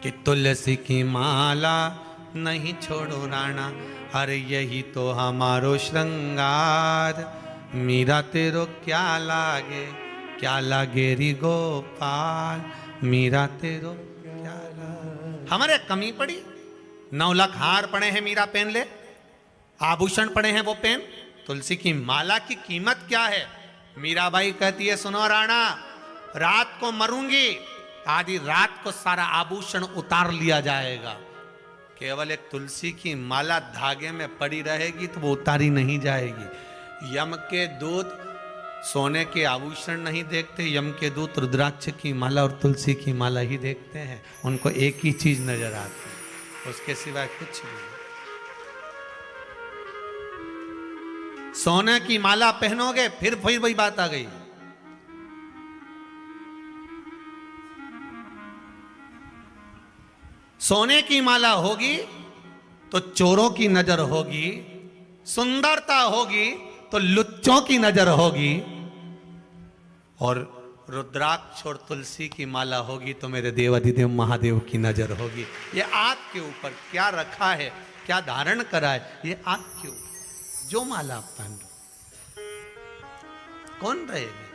कि तुलसी की माला नहीं छोड़ो राणा, अरे यही तो हमारो श्रृंगार, मीरा तेरो क्या लागे री गोपाल, मीरा तेरो क्या लागे। हमारे कमी पड़ी, 9 लाख हार पड़े हैं, मीरा पहन ले, आभूषण पड़े हैं वो पहन, तुलसी की माला की कीमत क्या है। मीराबाई कहती है सुनो राणा, रात को मरूंगी, आधी रात को सारा आभूषण उतार लिया जाएगा, केवल एक तुलसी की माला धागे में पड़ी रहेगी तो वो उतारी नहीं जाएगी। यम के दूत सोने के आभूषण नहीं देखते, यम के दूत रुद्राक्ष की माला और तुलसी की माला ही देखते हैं, उनको एक ही चीज नजर आती है, उसके सिवाय कुछ नहीं। सोने की माला पहनोगे फिर वही बात आ गई, सोने की माला होगी तो चोरों की नजर होगी, सुंदरता होगी तो लुच्चों की नजर होगी, और रुद्राक्ष और तुलसी की माला होगी तो मेरे देवाधिदेव महादेव की नजर होगी। ये आग के ऊपर क्या रखा है, क्या धारण करा है, ये आग के ऊपर जो माला आप पहन लो, कौन रहेगा।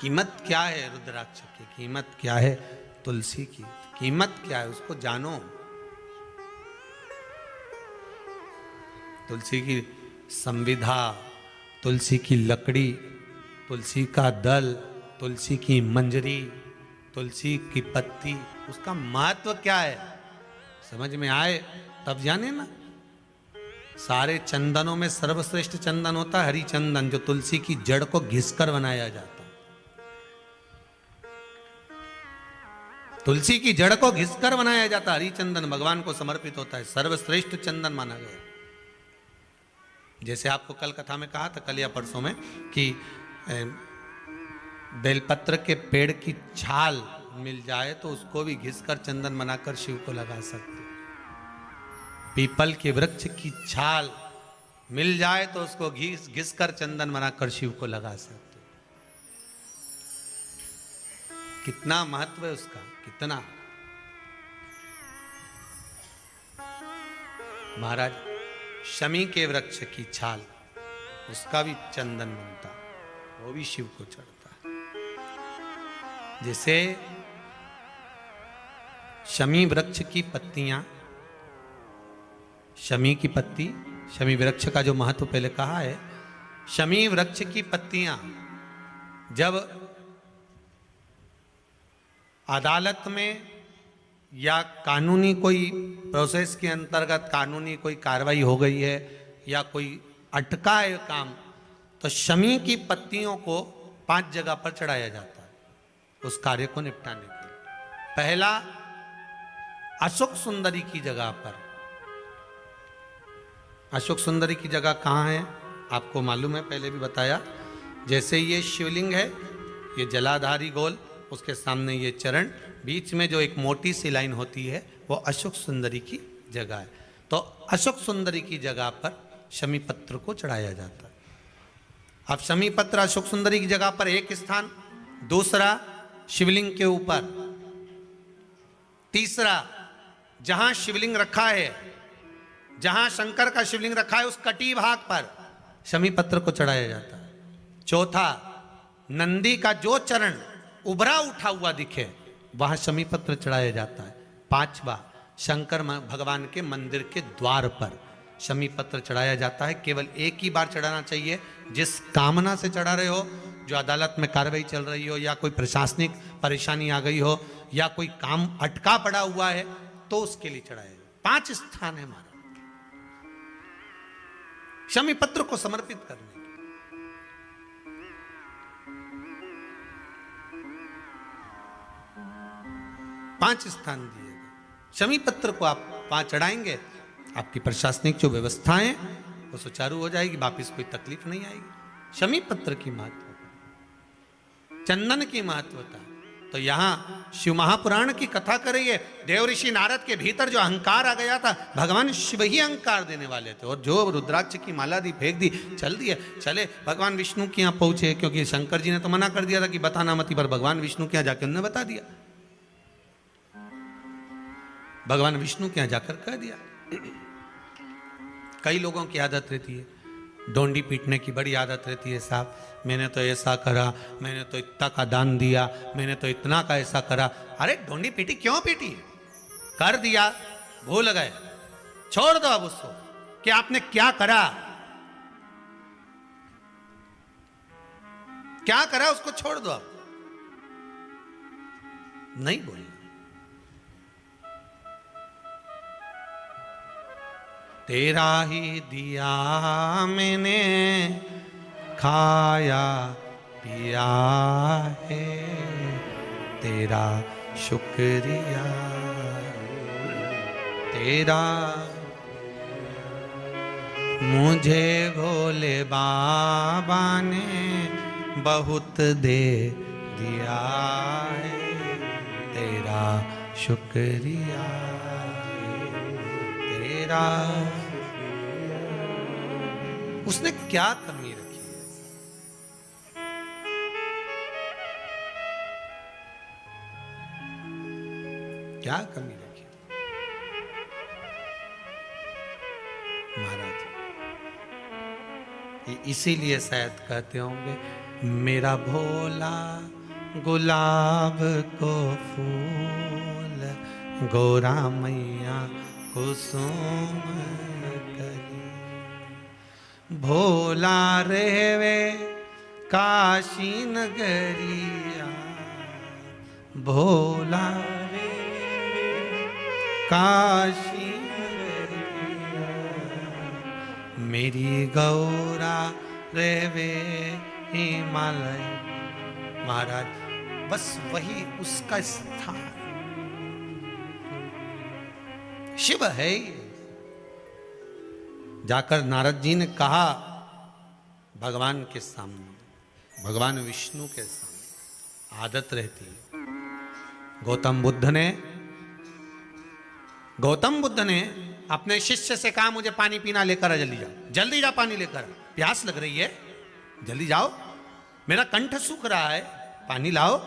कीमत क्या है रुद्राक्ष की, कीमत क्या है तुलसी की, कीमत क्या है उसको जानो। तुलसी की संविधा, तुलसी की लकड़ी, तुलसी का दल, तुलसी की मंजरी, तुलसी की पत्ती, उसका महत्व क्या है समझ में आए तब जाने ना। सारे चंदनों में सर्वश्रेष्ठ चंदन होता है हरि चंदन, जो तुलसी की जड़ को घिसकर बनाया जाता है। तुलसी की जड़ को घिसकर बनाया जाता है, हरि चंदन भगवान को समर्पित होता है, सर्वश्रेष्ठ चंदन माना गया। जैसे आपको कल कथा में कहा था, कल या परसों में, कि बेलपत्र के पेड़ की छाल मिल जाए तो उसको भी घिसकर चंदन बनाकर शिव को लगा सकते। पीपल के वृक्ष की छाल मिल जाए तो उसको घिसकर चंदन बनाकर शिव को लगा सकते। कितना महत्व है उसका, कितना। महाराज शमी के वृक्ष की छाल, उसका भी चंदन बनता, वो भी शिव को चढ़ता। जैसे शमी वृक्ष की पत्तियां, शमी की पत्ती, शमी वृक्ष का जो महत्व पहले कहा है, शमी वृक्ष की पत्तियां जब अदालत में या कानूनी कोई प्रोसेस के अंतर्गत कानूनी कोई कार्रवाई हो गई है या कोई अटका है काम, तो शमी की पत्तियों को 5 जगह पर चढ़ाया जाता है उस कार्य को निपटाने के लिए। पहला, अशोक सुंदरी की जगह पर। अशोक सुंदरी की जगह कहाँ है आपको मालूम है, पहले भी बताया। जैसे ये शिवलिंग है, ये जलाधारी गोल, उसके सामने ये चरण, बीच में जो एक मोटी सी लाइन होती है वो अशोक सुंदरी की जगह है। तो अशोक सुंदरी की जगह पर शमी पत्र को चढ़ाया जाता है। अब शमी पत्र अशोक सुंदरी की जगह पर एक स्थान, दूसरा शिवलिंग के ऊपर, तीसरा जहां शिवलिंग रखा है, जहां शंकर का शिवलिंग रखा है उस कटी भाग पर शमी पत्र को चढ़ाया जाता है। चौथा, नंदी का जो चरण उभरा उठा हुआ दिखे वहां शमी पत्र चढ़ाया जाता है। पांचवा, शंकर भगवान के मंदिर के द्वार पर शमी पत्र चढ़ाया जाता है। केवल एक ही बार चढ़ाना चाहिए, जिस कामना से चढ़ा रहे हो, जो अदालत में कार्रवाई चल रही हो या कोई प्रशासनिक परेशानी आ गई हो या कोई काम अटका पड़ा हुआ है तो उसके लिए चढ़ाया जाए। 5 स्थान है हमारा शमी पत्र को समर्पित करने के। 5 स्थान दिए गए। शमी पत्र को आप 5 चढ़ाएंगे, आपकी प्रशासनिक जो व्यवस्थाएं वो सुचारू हो जाएगी, वापिस कोई तकलीफ नहीं आएगी। शमी पत्र की महत्वता, चंदन की महत्वता। तो यहां शिव महापुराण की कथा कर रही है। देव ऋषि नारद के भीतर जो अहंकार आ गया था, भगवान शिव ही अहंकार देने वाले थे, और जो रुद्राक्ष की माला दी, फेंक दी, चल दिए, चले भगवान विष्णु के यहाँ पहुंचे, क्योंकि शंकर जी ने तो मना कर दिया था कि बताना मती, पर भगवान विष्णु के यहाँ जाकर उन्होंने बता दिया। भगवान विष्णु के यहाँ जाकर कह दिया। कई लोगों की आदत रहती है, डोंडी पीटने की बड़ी आदत रहती है। साहब मैंने तो ऐसा करा, मैंने तो इतना का दान दिया, मैंने तो इतना का ऐसा करा। अरे डोंडी पीटी क्यों पीटी? कर दिया, भूल गए, छोड़ दो अब उसको कि आपने क्या करा, क्या करा उसको छोड़ दो अब, नहीं बोलना। तेरा ही दिया मैंने खाया पिया है, तेरा शुक्रिया तेरा, मुझे भोले बाबा ने बहुत दे दिया है, तेरा शुक्रिया तेरा। उसने क्या कमी रखी है? क्या कमी रखी महाराज? ये इसीलिए शायद कहते होंगे, मेरा भोला गुलाब को फूल, गोरा मैया कुसुम कली। भोला रहवे काशी नगरिया, भोला रहवे काशी नगरिया, मेरी गौरा रहवे हिमालय। महाराज बस वही उसका स्थान शिव है। जाकर नारद जी ने कहा भगवान के सामने, भगवान विष्णु के सामने आदत रहती है। गौतम बुद्ध ने अपने शिष्य से कहा मुझे पानी पीना लेकर आ, जल्दी जाओ, जल्दी जा पानी लेकर, प्यास लग रही है, जल्दी जाओ, मेरा कंठ सूख रहा है, पानी लाओ।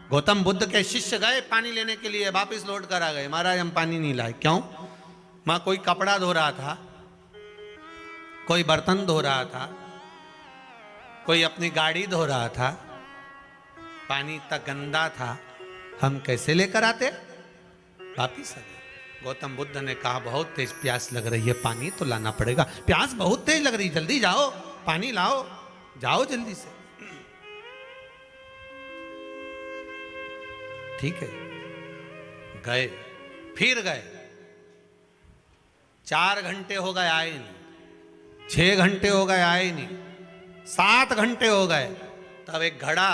गौतम बुद्ध के शिष्य गए पानी लेने के लिए, वापस लौट कर आ गए, महाराज हम पानी नहीं लाए। क्यों? मां कोई कपड़ा धो रहा था, कोई बर्तन धो रहा था, कोई अपनी गाड़ी धो रहा था, पानी तक गंदा था, हम कैसे लेकर आते? वापिस आ गए। गौतम बुद्ध ने कहा बहुत तेज प्यास लग रही है, पानी तो लाना पड़ेगा, प्यास बहुत तेज लग रही, जल्दी जाओ पानी लाओ, जाओ जल्दी से। ठीक है, गए, फिर गए, 4 घंटे हो गए आए नहीं, 6 घंटे हो गए आए नहीं, 7 घंटे हो गए, तब एक घड़ा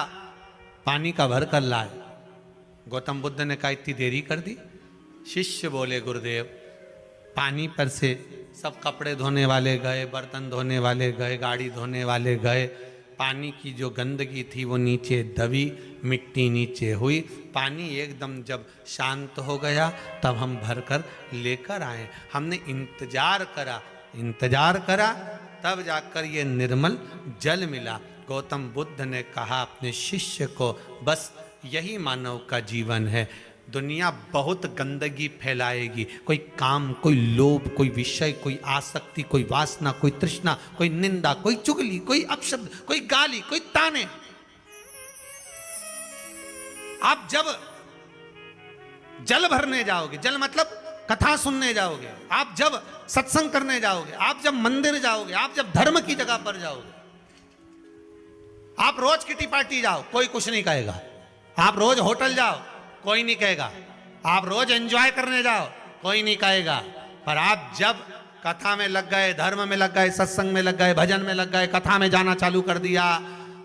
पानी का भर कर लाए। गौतम बुद्ध ने कहा इतनी देरी कर दी? शिष्य बोले गुरुदेव पानी पर से सब कपड़े धोने वाले गए, बर्तन धोने वाले गए, गाड़ी धोने वाले गए, पानी की जो गंदगी थी वो नीचे दबी, मिट्टी नीचे हुई, पानी एकदम जब शांत हो गया तब हम भरकर लेकर आए। हमने इंतजार करा तब जाकर ये निर्मल जल मिला। गौतम बुद्ध ने कहा अपने शिष्य को बस यही मानव का जीवन है, दुनिया बहुत गंदगी फैलाएगी, कोई काम, कोई लोभ, कोई विषय, कोई आसक्ति, कोई वासना, कोई तृष्णा, कोई निंदा, कोई चुगली, कोई अपशब्द, कोई गाली, कोई ताने। आप जब जल भरने जाओगे, जल मतलब कथा सुनने जाओगे, आप जब सत्संग करने जाओगे, आप जब मंदिर जाओगे, आप जब धर्म की जगह पर जाओगे, आप रोज किटी पार्टी जाओ कोई कुछ नहीं कहेगा, आप रोज होटल जाओ कोई नहीं कहेगा, आप रोज एंजॉय करने जाओ कोई नहीं कहेगा, पर आप जब कथा में लग गए, धर्म में लग गए, सत्संग में लग गए, भजन में लग गए, कथा में जाना चालू कर दिया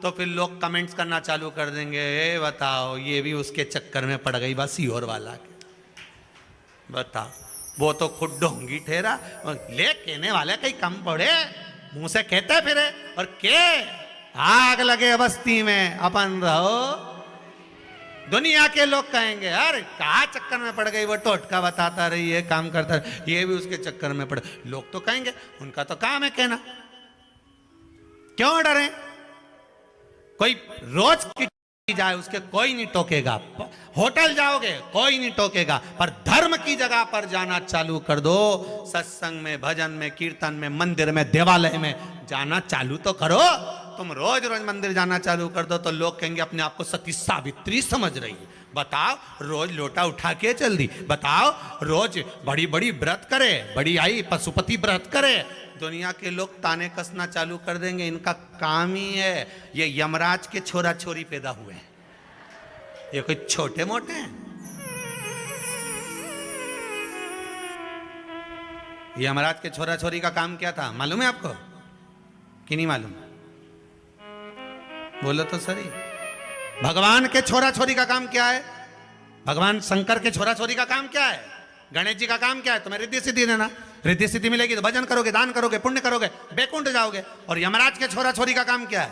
तो फिर लोग कमेंट्स करना चालू कर देंगे, ए बताओ ये भी उसके चक्कर में पड़ गई बस सीहोर वाला के। बताओ वो तो खुद ढोंगी ठहरा, ले कहने वाले कहीं कम पड़े, मुंह से कहते फिरे और के आग लगे बस्ती में अपन रहो। दुनिया के लोग कहेंगे अरे कहा चक्कर में पड़ गई, वो टोटका बताता रही है, काम करता रही, ये भी उसके चक्कर में पड़। लोग तो कहेंगे, उनका तो काम है कहना, क्यों डरे? कोई रोज की जाए उसके कोई नहीं टोकेगा, होटल जाओगे कोई नहीं टोकेगा, पर धर्म की जगह पर जाना चालू कर दो, सत्संग में, भजन में, कीर्तन में, मंदिर में, देवालय में जाना चालू तो करो। तुम रोज रोज मंदिर जाना चालू कर दो तो लोग कहेंगे अपने आप को सती सावित्री समझ रही है। बताओ रोज लोटा उठा के चल दी, बताओ रोज बड़ी बड़ी व्रत करे, बड़ी आई पशुपति व्रत करे, दुनिया के लोग ताने कसना चालू कर देंगे, इनका काम ही है। ये यमराज के छोरा छोरी पैदा हुए हैं, ये कोई छोटे मोटे हैं? यमराज के छोरा छोरी का काम क्या था मालूम है आपको कि नहीं मालूम? बोलो तो सही। भगवान के छोरा छोरी का काम क्या है? भगवान शंकर के छोरा छोरी का काम क्या है? गणेश जी का काम क्या है? तुम्हें रिद्धि सिद्धि देना, रिद्धि सिद्धि मिलेगी तो भजन करोगे, दान करोगे, पुण्य करोगे, बैकुंठ जाओगे। और यमराज के छोरा छोरी का काम क्या है?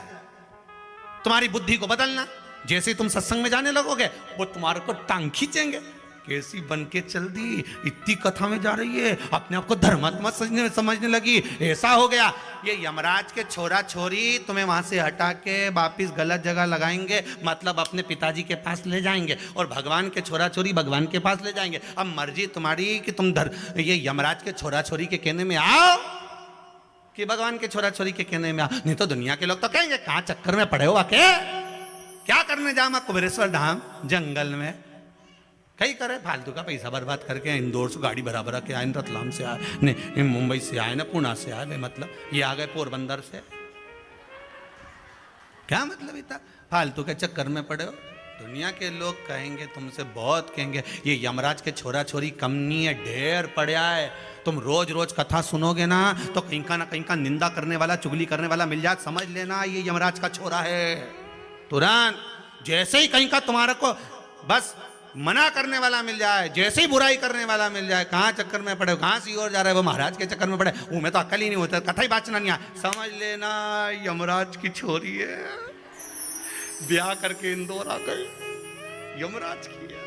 तुम्हारी बुद्धि को बदलना। जैसे तुम सत्संग में जाने लगोगे वो तुम्हारे को टांग खींचेंगे, कैसी बन के चल दी, इतनी कथा में जा रही है, अपने आप को धर्मात्मा समझने लगी, ऐसा हो गया। ये यमराज के छोरा छोरी तुम्हें वहां से हटा के वापिस गलत जगह लगाएंगे, मतलब अपने पिताजी के पास ले जाएंगे, और भगवान के छोरा छोरी भगवान के पास ले जाएंगे। अब मर्जी तुम्हारी कि तुम ये यमराज के छोरा छोरी के कहने में आओ कि भगवान के छोरा छोरी के कहने में आओ। नहीं तो दुनिया के लोग तो कहेंगे कहाँ चक्कर में पड़े हो आके, क्या करने जामा कुबेरेश्वर धाम जंगल में, कई करे फालतू का पैसा बर्बाद करके इंदौर से गाड़ी भरा भरा के आए, रतलाम से आए, ने मुंबई से आए, ना पुणे से आए, मतलब ये आ गए पोरबंदर से। क्या मतलब इतना फालतू के चक्कर में पड़े हो। दुनिया के लोग कहेंगे तुमसे, बहुत कहेंगे ये यमराज के छोरा छोरी कम नहीं है, ढेर पड़ा है। तुम रोज रोज कथा सुनोगे ना तो कहीं का ना कहीं का निंदा करने वाला, चुगली करने वाला मिल जाए, समझ लेना ये यमराज का छोरा है। तुरंत जैसे ही कहीं का तुम्हारे को बस मना करने वाला मिल जाए, जैसे ही बुराई करने वाला मिल जाए, कहाँ चक्कर में पड़े, कहाँ सी ओर जा रहा है, वो महाराज के चक्कर में पड़े, वो में तो अकल ही नहीं होता, कथा ही बाचना नहीं आ, समझ लेना यमराज की छोरी है, ब्याह करके इंदौर आ गई, यमराज की है।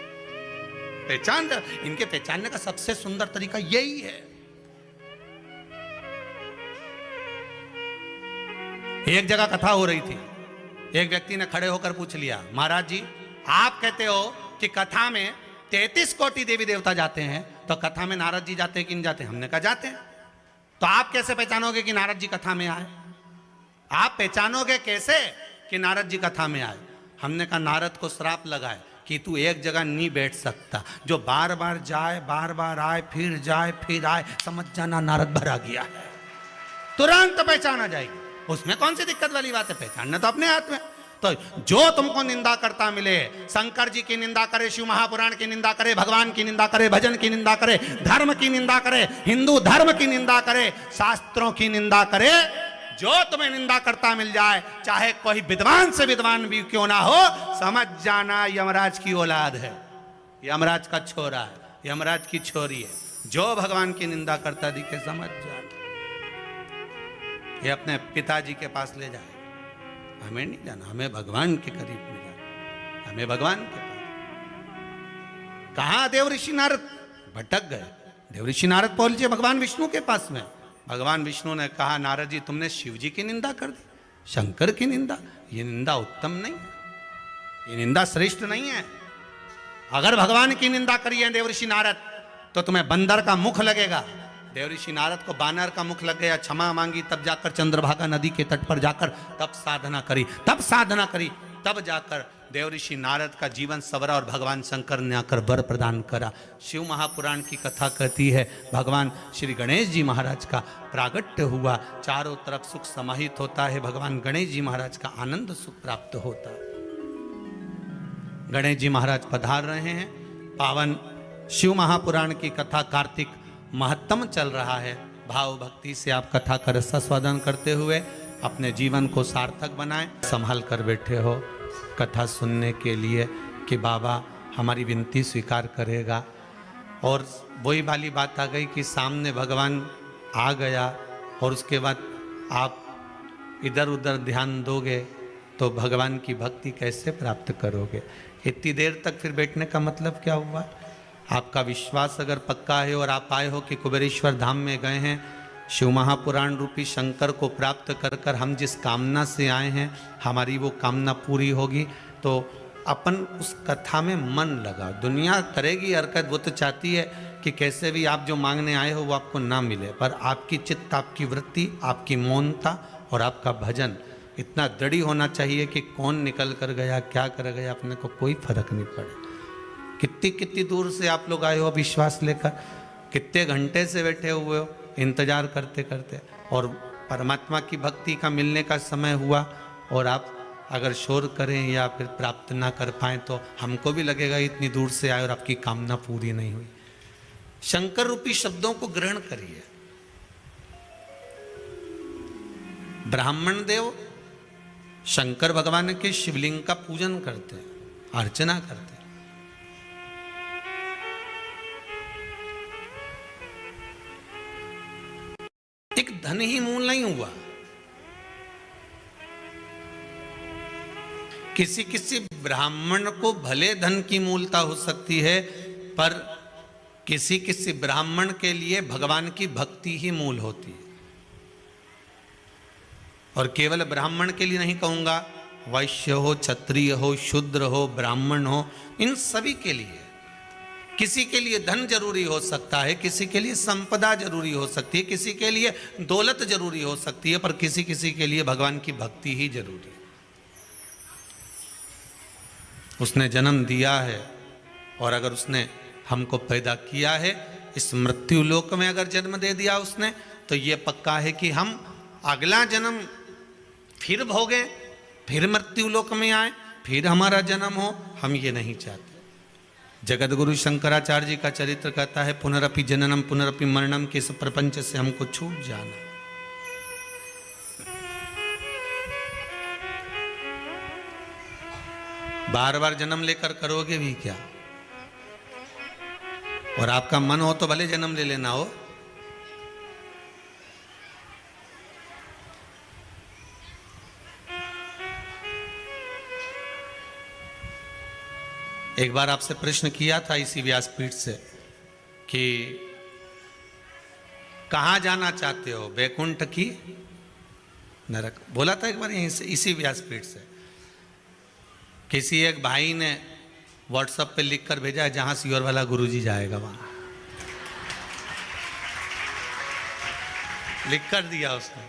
पहचान, इनके पहचानने का सबसे सुंदर तरीका यही है। एक जगह कथा हो रही थी, एक व्यक्ति ने खड़े होकर पूछ लिया, महाराज जी आप कहते हो कि कथा में 33 कोटि देवी देवता जाते हैं, तो कथा में नारद जी जाते हैं कि नहीं जाते? हमने कहा जाते हैं। तो आप कैसे पहचानोगे कि नारद जी कथा में आए? आप पहचानोगे कैसे कि नारद जी कथा में आए? हमने कहा नारद को श्राप लगाए कि तू एक जगह नहीं बैठ सकता, जो बार बार जाए, बार बार आए, फिर जाए, फिर आए, समझ जाना नारद भरा गया है। तुरंत पहचाना जाएगी, उसमें कौन सी दिक्कत वाली बात है, पहचानना तो अपने हाथ में। तो जो तुमको निंदा करता मिले, शंकर जी की निंदा करे, शिव महापुराण की निंदा करे, भगवान की निंदा करे, भजन की निंदा करे, धर्म की निंदा करे, हिंदू धर्म की निंदा करे, शास्त्रों की निंदा करे, जो तुम्हें निंदा करता मिल जाए, चाहे कोई विद्वान से विद्वान भी क्यों ना हो, समझ जाना यमराज की औलाद है, यमराज का छोरा है, यमराज की छोरी है। जो भगवान की निंदा करता दिखे, समझ जाना ये अपने पिताजी के पास ले जाए। हमें नहीं जाना, हमें भगवान के करीब नहीं जाना, हमें भगवान के पास। कहा देव ऋषि नारद भटक गए, देव ऋषि नारद पहुंचे भगवान विष्णु के पास में। भगवान विष्णु ने कहा नारद जी तुमने शिव जी की निंदा कर दी, शंकर की निंदा, ये निंदा उत्तम नहीं है, ये निंदा श्रेष्ठ नहीं है। अगर भगवान की निंदा करी है देव ऋषि नारद तो तुम्हें बंदर का मुख लगेगा। देव ऋषि नारद को बानर का मुख लग गया, क्षमा मांगी, तब जाकर चंद्रभागा नदी के तट पर जाकर तब साधना करी, तब जाकर देव ऋषि नारद का जीवन सवरा और भगवान शंकर ने आकर वर प्रदान करा। शिव महापुराण की कथा कहती है भगवान श्री गणेश जी महाराज का प्रागट्य हुआ, चारों तरफ सुख समाहित होता है, भगवान गणेश जी महाराज का आनंद सुख प्राप्त होता है। गणेश जी महाराज पधार रहे हैं, पावन शिव महापुराण की कथा कार्तिक महत्तम चल रहा है। भाव भक्ति से आप कथा का रसास्वादन करते हुए अपने जीवन को सार्थक बनाएं। संभाल कर बैठे हो कथा सुनने के लिए कि बाबा हमारी विनती स्वीकार करेगा। और वही वाली बात आ गई कि सामने भगवान आ गया और उसके बाद आप इधर उधर ध्यान दोगे तो भगवान की भक्ति कैसे प्राप्त करोगे? इतनी देर तक फिर बैठने का मतलब क्या हुआ? आपका विश्वास अगर पक्का है और आप आए हो कि कुबेरेश्वर धाम में गए हैं, शिव महापुराण रूपी शंकर को प्राप्त कर कर हम जिस कामना से आए हैं हमारी वो कामना पूरी होगी, तो अपन उस कथा में मन लगा। दुनिया करेगी हरकत, वो तो चाहती है कि कैसे भी आप जो मांगने आए हो वो आपको ना मिले, पर आपकी चित्त, आपकी वृत्ति, आपकी मौनता और आपका भजन इतना दृढ़ होना चाहिए कि कौन निकल कर गया, क्या कर गया, अपने को कोई फर्क नहीं पड़े। कितनी कितनी दूर से आप लोग आए हो विश्वास लेकर, कितने घंटे से बैठे हुए हो इंतजार करते करते, और परमात्मा की भक्ति का मिलने का समय हुआ और आप अगर शोर करें या फिर प्राप्त ना कर पाए तो हमको भी लगेगा इतनी दूर से आए और आपकी कामना पूरी नहीं हुई। शंकर रूपी शब्दों को ग्रहण करिए। ब्राह्मण देव शंकर भगवान के शिवलिंग का पूजन करते हैं, अर्चना करते हैं। एक धन ही मूल नहीं हुआ, किसी किसी ब्राह्मण को भले धन की मूलता हो सकती है, पर किसी किसी ब्राह्मण के लिए भगवान की भक्ति ही मूल होती है। और केवल ब्राह्मण के लिए नहीं कहूंगा, वैश्य हो, क्षत्रिय हो, शूद्र हो, ब्राह्मण हो, इन सभी के लिए। किसी के लिए धन जरूरी हो सकता है, किसी के लिए संपदा जरूरी हो सकती है, किसी के लिए दौलत जरूरी हो सकती है, पर किसी किसी के लिए भगवान की भक्ति ही जरूरी है। उसने जन्म दिया है और अगर उसने हमको पैदा किया है, इस मृत्यु लोक में अगर जन्म दे दिया उसने, तो ये पक्का है कि हम अगला जन्म फिर भोगें, फिर मृत्यु लोक में आए, फिर हमारा जन्म हो। हम ये नहीं चाहते। जगत गुरु शंकराचार्य जी का चरित्र कहता है, पुनरपि जननम पुनरपि मरणम के इस प्रपंच से हमको छूट जाना। बार बार जन्म लेकर करोगे भी क्या? और आपका मन हो तो भले जन्म ले लेना हो। एक बार आपसे प्रश्न किया था इसी व्यासपीठ से कि कहां जाना चाहते हो, वैकुंठ की नरक? बोला था एक बार यहीं से, इसी व्यासपीठ से। किसी एक भाई ने व्हाट्सएप पे लिख कर भेजा है, जहां सियोर वाला गुरुजी जाएगा वहां लिख कर दिया उसने।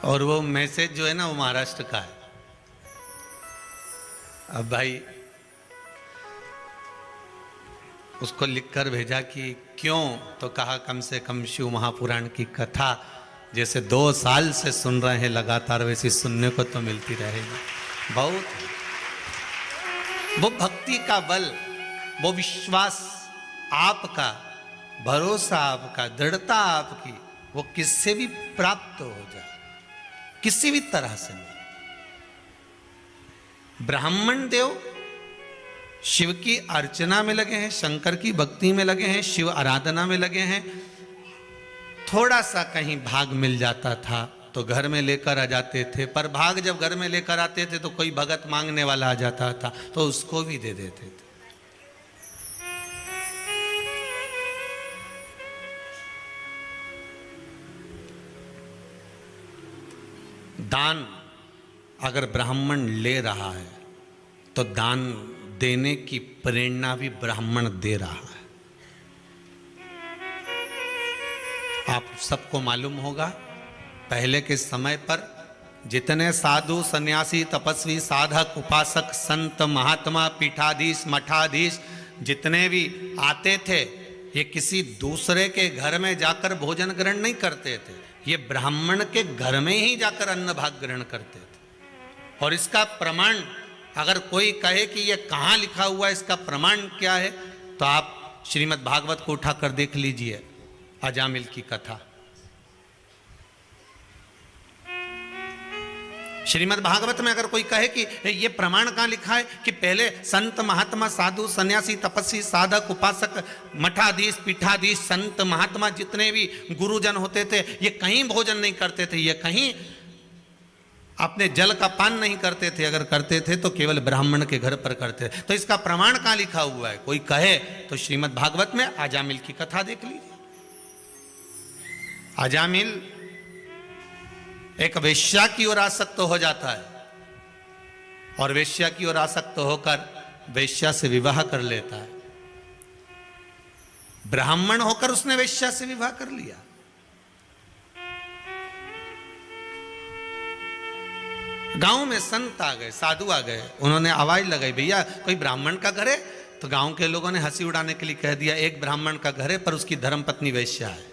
और वो मैसेज जो है ना, वो महाराष्ट्र का है। अब भाई उसको लिखकर भेजा कि क्यों, तो कहा कम से कम शिव महापुराण की कथा जैसे 2 साल से सुन रहे हैं लगातार, वैसी सुनने को तो मिलती रहेगी। बहुत वो भक्ति का बल, वो विश्वास आपका, भरोसा आपका, दृढ़ता आपकी, वो किससे भी प्राप्त हो जाए, किसी भी तरह से नहीं। ब्राह्मण देव शिव की अर्चना में लगे हैं, शंकर की भक्ति में लगे हैं, शिव आराधना में लगे हैं। थोड़ा सा कहीं भाग मिल जाता था तो घर में लेकर आ जाते थे, पर भाग जब घर में लेकर आते थे तो कोई भगत मांगने वाला आ जाता था तो उसको भी दे देते थे। दान अगर ब्राह्मण ले रहा है तो दान देने की प्रेरणा भी ब्राह्मण दे रहा है। आप सबको मालूम होगा, पहले के समय पर जितने साधु सन्यासी तपस्वी साधक उपासक संत महात्मा पीठाधीश मठाधीश जितने भी आते थे, ये किसी दूसरे के घर में जाकर भोजन ग्रहण नहीं करते थे, ये ब्राह्मण के घर में ही जाकर अन्न भाग ग्रहण करते थे। और इसका प्रमाण अगर कोई कहे कि ये कहाँ लिखा हुआ है, इसका प्रमाण क्या है, तो आप श्रीमद् भागवत को उठाकर देख लीजिए, अजामिल की कथा। श्रीमद् भागवत में अगर कोई कहे कि ये प्रमाण कहाँ लिखा है कि पहले संत महात्मा साधु सन्यासी तपस्वी साधक उपासक मठाधीश पीठाधीश संत महात्मा जितने भी गुरुजन होते थे, ये कहीं भोजन नहीं करते थे, ये कहीं अपने जल का पान नहीं करते थे, अगर करते थे तो केवल ब्राह्मण के घर पर करते थे, तो इसका प्रमाण कहाँ लिखा हुआ है? कोई कहे तो श्रीमद् भागवत में अजामिल की कथा देख लीजिए। अजामिल एक वेश्या की ओर आसक्त हो जाता है और वेश्या की ओर आसक्त होकर वेश्या से विवाह कर लेता है। ब्राह्मण होकर उसने वेश्या से विवाह कर लिया। गांव में संत आ गए, साधु आ गए, उन्होंने आवाज लगाई, भैया कोई ब्राह्मण का घर है? तो गांव के लोगों ने हंसी उड़ाने के लिए कह दिया, एक ब्राह्मण का घर है पर उसकी धर्मपत्नी वेश्या है।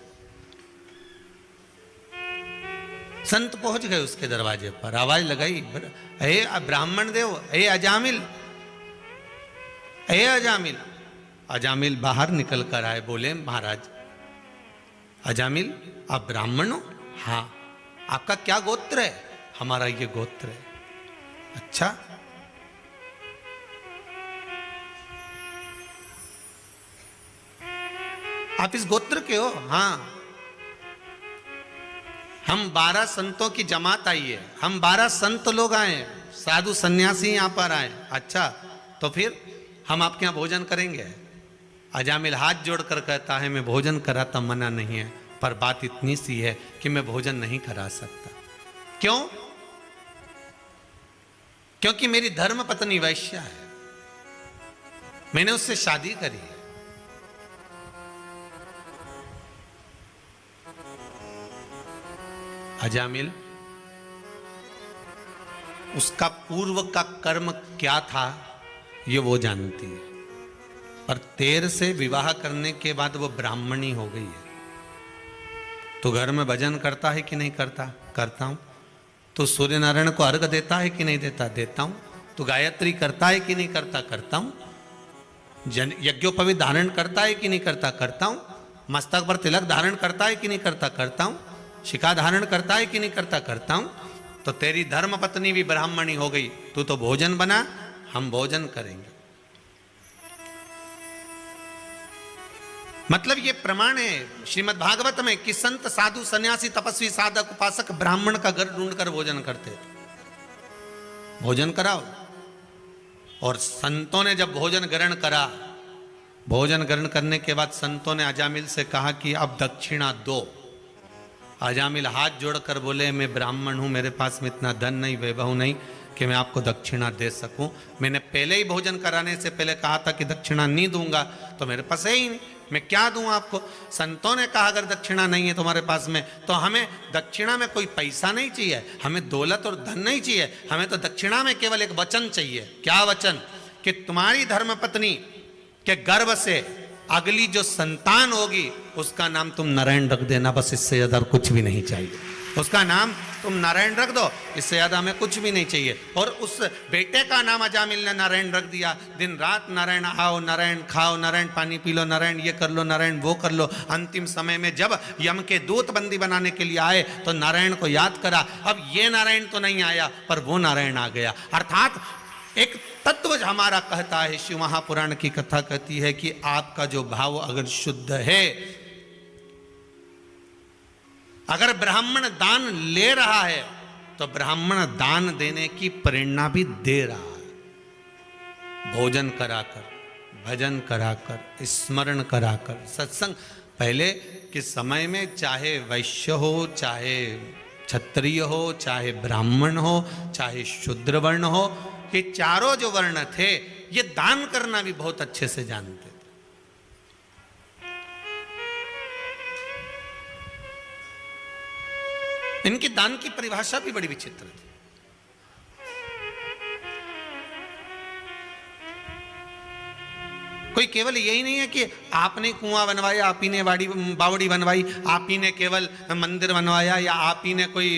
संत पहुंच गए उसके दरवाजे पर, आवाज लगाई, हे ब्राह्मण देव, हे अजामिल, हे अजामिल। अजामिल बाहर निकल कर आए, बोले महाराज। अजामिल आप ब्राह्मण हो? हाँ। आपका क्या गोत्र है? हमारा ये गोत्र है। अच्छा, आप इस गोत्र के हो? हाँ। हम 12 संतों की जमात आई है, हम 12 संत लोग आए, साधु सन्यासी यहां पर आए। अच्छा, तो फिर हम आपके यहां भोजन करेंगे? अजामिल हाथ जोड़कर कहता है, मैं भोजन कराता मना नहीं है, पर बात इतनी सी है कि मैं भोजन नहीं करा सकता। क्यों? क्योंकि मेरी धर्म पत्नी वैश्या है, मैंने उससे शादी करी है। उसका पूर्व का कर्म क्या था ये वो जानती है। पर तेर से विवाह करने के बाद वो ब्राह्मणी हो गई है। तो घर में भजन करता है कि नहीं करता? करता हूं। तो सूर्य नारायण को अर्घ देता है कि नहीं देता? देता हूं। तो गायत्री करता है कि नहीं करता? करता हूं। यज्ञोपवीत धारण करता है कि नहीं करता? करता हूं। मस्तक पर तिलक धारण करता है कि नहीं करता? करता हूं। शिखा धारण करता है कि नहीं करता? करता हूं। तो तेरी धर्म पत्नी भी ब्राह्मणी हो गई, तू तो भोजन बना, हम भोजन करेंगे। मतलब ये प्रमाण है श्रीमद् भागवत में कि संत साधु सन्यासी तपस्वी साधक उपासक ब्राह्मण का घर ढूंढकर भोजन करते थे। भोजन कराओ। और संतों ने जब भोजन ग्रहण करा, भोजन ग्रहण करने के बाद संतों ने अजामिल से कहा कि अब दक्षिणा दो। अजामिल हाथ जोड़कर बोले, मैं ब्राह्मण हूं, मेरे पास में इतना धन नहीं, वैभव नहीं कि मैं आपको दक्षिणा दे सकूं। मैंने पहले ही भोजन कराने से पहले कहा था कि दक्षिणा नहीं दूंगा, तो मेरे पास है ही नहीं, मैं क्या दूं आपको। संतों ने कहा अगर दक्षिणा नहीं है तुम्हारे पास में, तो हमें दक्षिणा में कोई पैसा नहीं चाहिए, हमें दौलत और धन नहीं चाहिए, हमें तो दक्षिणा में केवल एक वचन चाहिए। क्या वचन? कि तुम्हारी धर्मपत्नी के गर्भ से अगली जो संतान होगी उसका नाम तुम नारायण रख देना, बस इससे ज्यादा कुछ भी नहीं चाहिए। उसका नाम तुम नारायण रख दो, इससे ज्यादा हमें कुछ भी नहीं चाहिए। और उस बेटे का नाम अजामिल ने नारायण रख दिया। दिन रात नारायण आओ, नारायण खाओ, नारायण पानी पी लो, नारायण ये कर लो, नारायण वो कर लो। अंतिम समय में जब यम के दूत बंदी बनाने के लिए आए तो नारायण को याद करा। अब ये नारायण तो नहीं आया पर वो नारायण आ गया। अर्थात एक तत्व हमारा कहता है, शिव महापुराण की कथा कहती है कि आपका जो भाव अगर शुद्ध है, अगर ब्राह्मण दान ले रहा है तो ब्राह्मण दान देने की प्रेरणा भी दे रहा है। भोजन कराकर, भजन कराकर, स्मरण कराकर, सत्संग। पहले के समय में चाहे वैश्य हो, चाहे क्षत्रिय हो, चाहे ब्राह्मण हो, चाहे शूद्र वर्ण हो, ये चारों जो वर्ण थे ये दान करना भी बहुत अच्छे से जानते थे। इनकी दान की परिभाषा भी बड़ी विचित्र थी। कोई केवल यही नहीं है कि आपने कुआं बनवाया, आप ही ने बावड़ी बनवाई, आप ही ने केवल मंदिर बनवाया, या आप ही ने कोई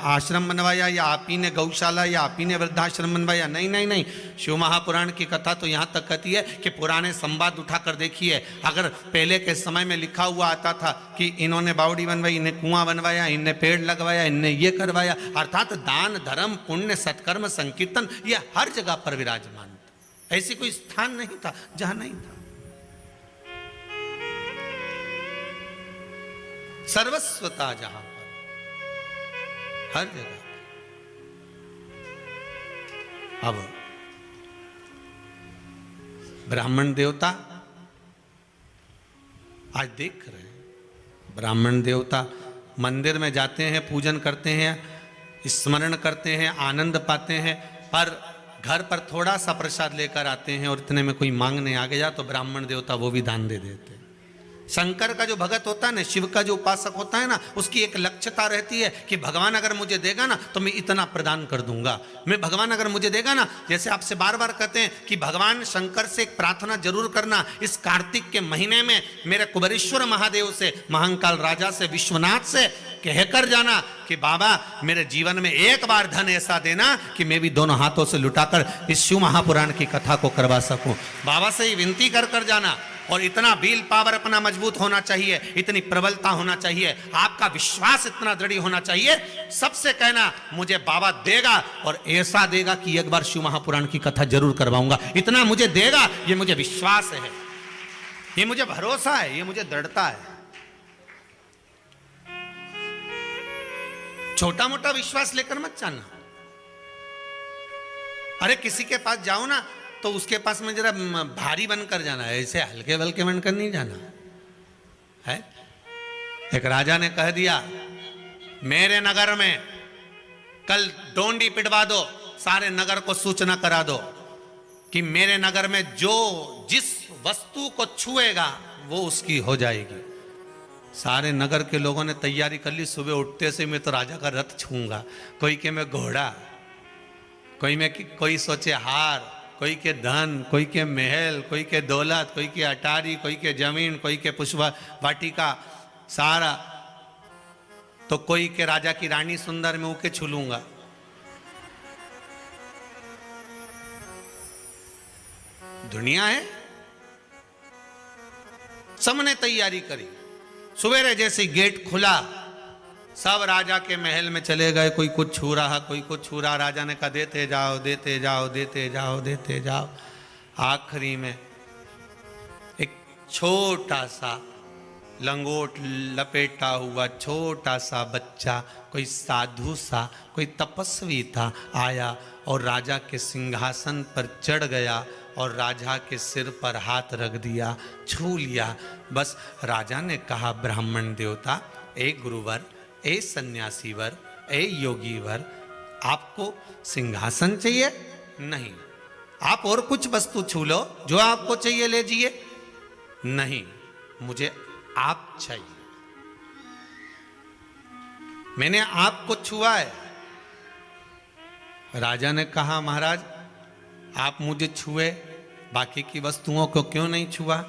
आश्रम बनवाया, या आप ही ने गौशाला, या आप ही ने वृद्धाश्रम बनवाया। नहीं नहीं नहीं, शिव महापुराण की कथा तो यहाँ तक कहती है कि पुराने संवाद उठाकर देखिए। अगर पहले के समय में लिखा हुआ आता था कि इन्होंने बावड़ी बनवाई, इन्हें कुआं बनवाया, इनने पेड़ लगवाया, इनने ये करवाया, अर्थात दान धर्म पुण्य सत्कर्म संकीर्तन ये हर जगह पर विराजमान। ऐसी कोई स्थान नहीं था जहां नहीं था। सर्वस्वता जहां पर, हर जगह। अब ब्राह्मण देवता आज देख रहे हैं, ब्राह्मण देवता मंदिर में जाते हैं, पूजन करते हैं, स्मरण करते हैं, आनंद पाते हैं, पर घर पर थोड़ा सा प्रसाद लेकर आते हैं और इतने में कोई मांगने आ गया तो ब्राह्मण देवता वो भी दान दे देते हैं। शंकर का जो भगत होता है ना, शिव का जो उपासक होता है ना, उसकी एक लक्ष्यता रहती है कि भगवान अगर मुझे देगा ना तो मैं इतना प्रदान कर दूंगा। मैं भगवान अगर मुझे देगा ना, जैसे आपसे बार बार कहते हैं कि भगवान शंकर से एक प्रार्थना जरूर करना, इस कार्तिक के महीने में मेरे कुबेरेश्वर महादेव से, महाकाल राजा से, विश्वनाथ से कहकर जाना कि बाबा मेरे जीवन में एक बार धन ऐसा देना कि मैं भी दोनों हाथों से लुटाकर इस शिव महापुराण की कथा को करवा सकूं। बाबा से ही विनती कर कर जाना। और इतना विल पावर अपना मजबूत होना चाहिए, इतनी प्रबलता होना चाहिए, आपका विश्वास इतना दृढ़ होना चाहिए। सबसे कहना मुझे बाबा देगा और ऐसा देगा कि एक बार शिव महापुराण की कथा जरूर करवाऊंगा। इतना मुझे देगा, ये मुझे विश्वास है, ये मुझे भरोसा है, ये मुझे दृढ़ता है। छोटा मोटा विश्वास लेकर मत जाना। अरे किसी के पास जाओ ना तो उसके पास में जरा भारी बनकर जाना है, ऐसे हल्के वल्के बनकर नहीं जाना है। एक राजा ने कह दिया मेरे नगर में कल डोंडी पिटवा दो, सारे नगर को सूचना करा दो कि मेरे नगर में जो जिस वस्तु को छुएगा वो उसकी हो जाएगी। सारे नगर के लोगों ने तैयारी कर ली, सुबह उठते से मैं तो राजा का रथ छूंगा, कोई के मैं घोड़ा, कोई सोचे हार, कोई के धन, कोई के महल, कोई के दौलत, कोई के अटारी, कोई के जमीन, कोई के पुष्प वाटिका सारा, तो कोई के राजा की रानी सुंदर में उके छू लूंगा। दुनिया है, सबने तैयारी करी। सवेरे जैसे गेट खुला, सब राजा के महल में चले गए। कोई कुछ छू रहा, कोई कुछ छू रहा। राजा ने कहा देते जाओ, देते जाओ, देते जाओ, देते जाओ। आखिरी में एक छोटा सा लंगोट लपेटा हुआ छोटा सा बच्चा, कोई साधु सा, कोई तपस्वी था, आया और राजा के सिंहासन पर चढ़ गया और राजा के सिर पर हाथ रख दिया, छू लिया। बस राजा ने कहा ब्राह्मण देवता, ए गुरुवर, ए सन्यासीवर, ए योगीवर, आपको सिंहासन चाहिए? नहीं। आप और कुछ वस्तु छू लो, जो आपको चाहिए ले जाइए। नहीं, मुझे आप चाहिए। मैंने आपको छुआ है। राजा ने कहा महाराज, आप मुझे छुए, बाकी की वस्तुओं को क्यों नहीं छुआ?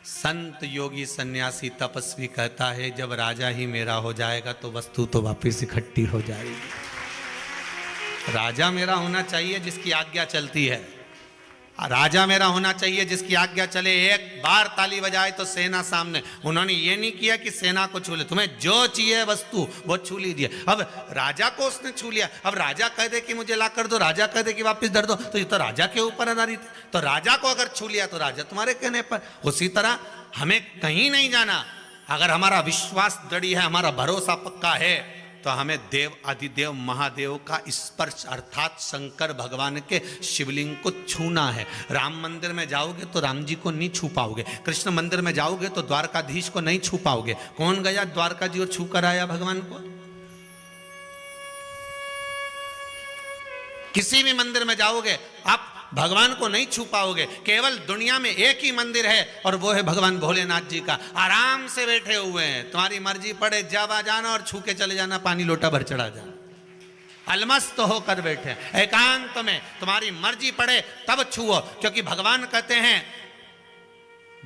संत योगी सन्यासी तपस्वी कहता है जब राजा ही मेरा हो जाएगा तो वस्तु तो वापस इकट्ठी हो जाएगी। राजा मेरा होना चाहिए जिसकी आज्ञा चलती है। राजा मेरा होना चाहिए जिसकी आज्ञा चले। एक बार ताली बजाए तो सेना सामने। उन्होंने ये नहीं किया कि सेना को छू ले, तुम्हें जो चाहिए वस्तु वो छू लीजिए। अब राजा को उसने छू लिया। अब राजा कह दे कि मुझे ला कर दो, राजा कह दे कि वापस धर दो, तो ये तो राजा के ऊपर आधारित है। तो राजा को अगर छू लिया तो राजा तुम्हारे कहने पर। उसी तरह हमें कहीं नहीं जाना। अगर हमारा विश्वास दृढ़ है, हमारा भरोसा पक्का है, तो हमें देव आदिदेव महादेव का स्पर्श अर्थात शंकर भगवान के शिवलिंग को छूना है। राम मंदिर में जाओगे तो राम जी को नहीं छू पाओगे। कृष्ण मंदिर में जाओगे तो द्वारकाधीश को नहीं छू पाओगे। कौन गया द्वारका जी और छू कर आया भगवान को? किसी भी मंदिर में जाओगे आप भगवान को नहीं छू पाओगे। केवल दुनिया में एक ही मंदिर है और वो है भगवान भोलेनाथ जी का। आराम से बैठे हुए हैं, तुम्हारी मर्जी पड़े जावा जाना और छू के चले जाना, पानी लोटा भर चढ़ा जाना। अलमस्त होकर बैठे एकांत में, तुम्हारी मर्जी पड़े तब छुओ। क्योंकि भगवान कहते हैं,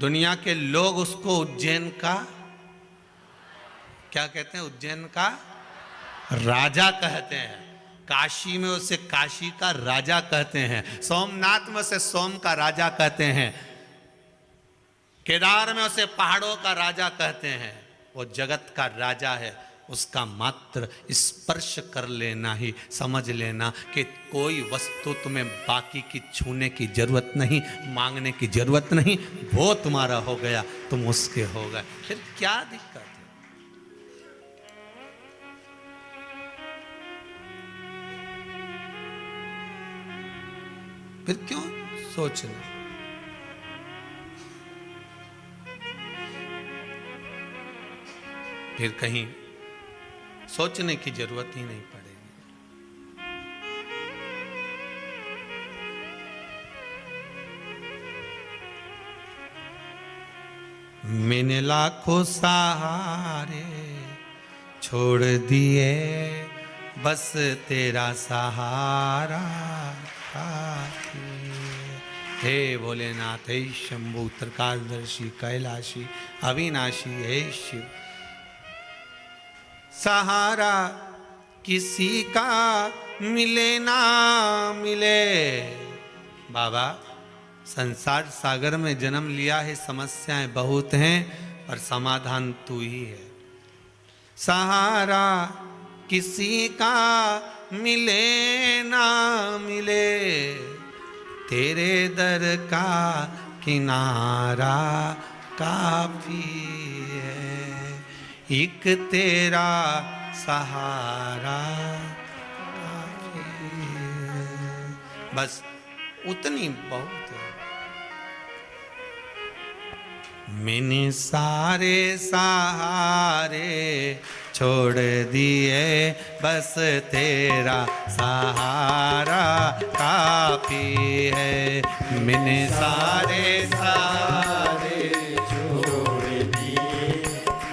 दुनिया के लोग उसको उज्जैन का क्या कहते हैं? उज्जैन का राजा कहते हैं। काशी में उसे काशी का राजा कहते हैं। सोमनाथ में उसे सोम का राजा कहते हैं। केदार में उसे पहाड़ों का राजा कहते हैं। वो जगत का राजा है। उसका मात्र स्पर्श कर लेना ही समझ लेना कि कोई वस्तु तुम्हें बाकी की छूने की जरूरत नहीं, मांगने की जरूरत नहीं। वो तुम्हारा हो गया, तुम उसके हो गए। फिर क्या दिक्कत है? फिर क्यों सोचना? फिर कहीं सोचने की जरूरत ही नहीं पड़ेगी। मैंने लाखों सहारे छोड़ दिए, बस तेरा सहारा हे भोलेनाथ, हे शंभु त्रिकालदर्शी कैलाशी अविनाशी, हे शिव। सहारा किसी का मिले ना मिले। बाबा, संसार सागर में जन्म लिया है, समस्याएं बहुत हैं और समाधान तू ही है। सहारा किसी का मिले ना मिले, तेरे दर का किनारा काफी है। एक तेरा सहारा काफी है। बस उतनी बहुत है। मैंने सारे सहारे छोड़ दिए, बस तेरा सहारा काफी है। मैंने सारे सहारे छोड़ दिए,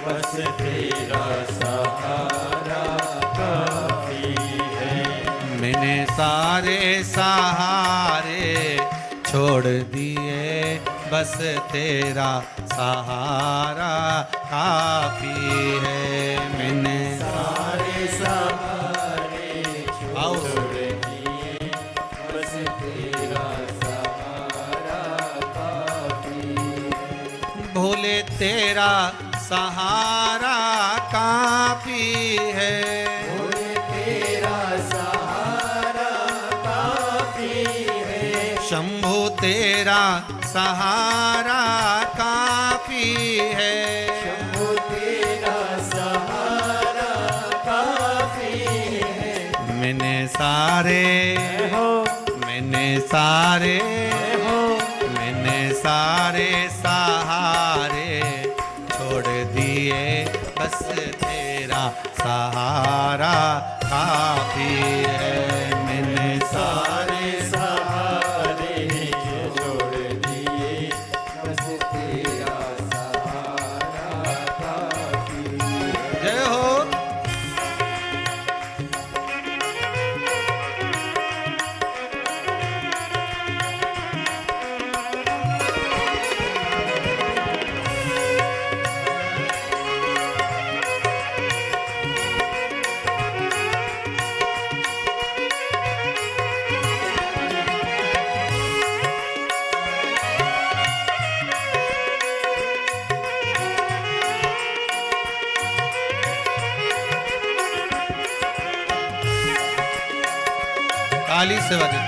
बस तेरा सहारा काफी है। मैंने सारे सहारे छोड़ दिए, बस तेरा सहारा काफी है। मैंने सारे सहारे आओ छोड़ दिए, बस तेरा सहारा काफी है। भोले तेरा सहारा काफी है। भोले तेरा सहारा काफी है। शंभु तेरा सहारा काफी है। शंभु तेरा सहारा काफी है। मैंने सारे हो मैंने सारे हो मैंने सारे सहारे छोड़ दिए, बस तेरा सहारा काफी है। मैंने सारे सहारे छोड़ दिए, बस तेरा सहारा काफी है। जय हो। ताली से बजते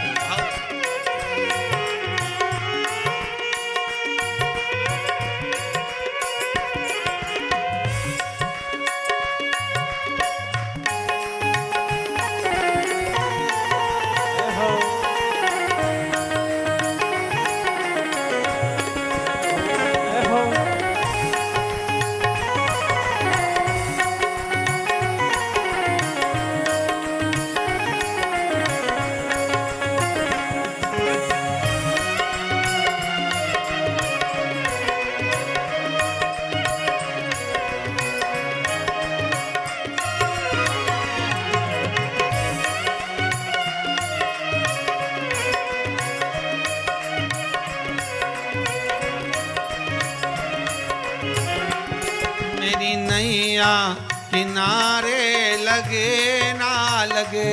मेरी नैया किनारे लगे ना लगे।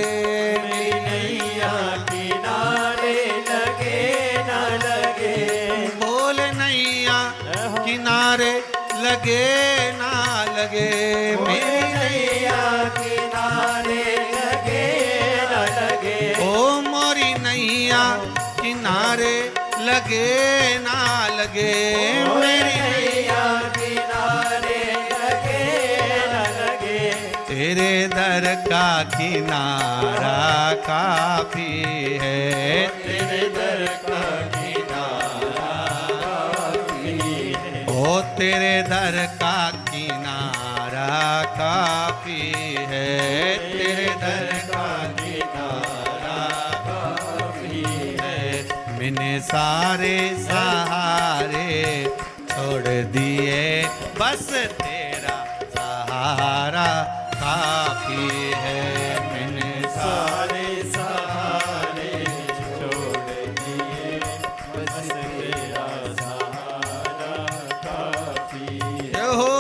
मेरी नैया किनारे लगे न लगे। बोले नैया किनारे लगे ना लगे। मेरी नैया किनारे लगे न लगे। ओ मोरी नैया किनारे लगे ना लगे। मेरी नैया किनारे लगे न लगे। तेरे दर का किनारा काफी है। तेरे दर का किनारा काफी है। ओ तेरे दर का किनारा काफी है। तेरे दर का किनारा काफी है। मैंने सारे सहारे छोड़ दिए, बस तेरा सहारा काफी है। मैंने सारे सहारे छोड़ दिए, बस तेरा सहारा काफी है। जय हो।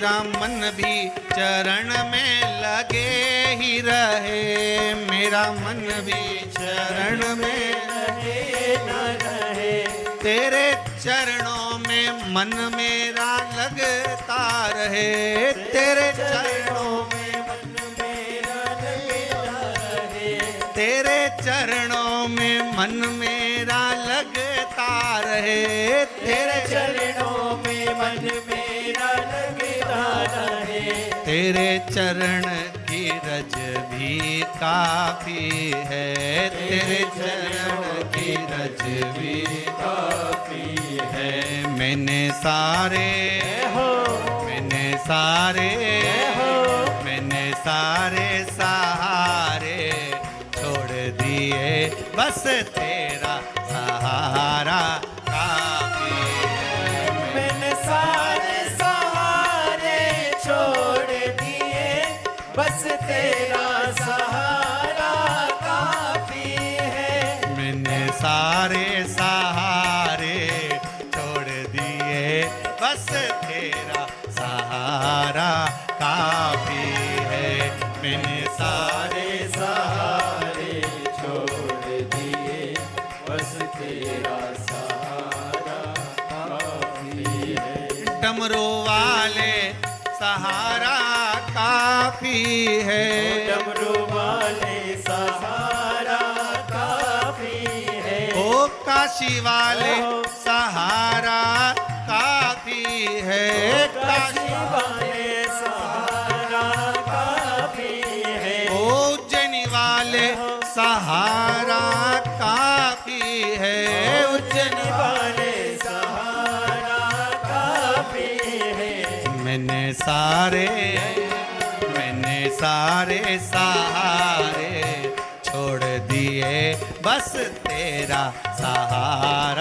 मेरा मन भी चरण में लगे ही रहे, मेरा मन भी चरण में रहे न रहे, तेरे चरणों में मन मेरा लगता रहे, तेरे चरणों में मन मेरा लगता रहे, तेरे चरणों में मन मेरा लगता रहे, तेरे चरणों में मन मेरा लगता रहे, तेरे चरण की रज भी काफी है, तेरे चरण की रज भी काफी है। मैंने सारे सहारे छोड़ दिए, बस तेरा सहारा काफी है। मैंने सारे सहारे छोड़ दिए, बस तेरा सहारा काफी है। मैंने सारे सहारे छोड़ दिए, बस तेरा सहारा काफी है। मैंने सारे सहारे छोड़ दिए, बस तेरा सहारा काफी है। डमरू वाले सहारा काफी है, डमरू वाले सहारा काफी है। ओ काशी वाले सहारा काफी है, काशी वाले सहारा काफी है। उज्जैनी वाले सहारा काफी है, उज्जैनी वाले सहारा काफी है। मैंने सारे सहारे छोड़ दिए, बस तेरा सहारा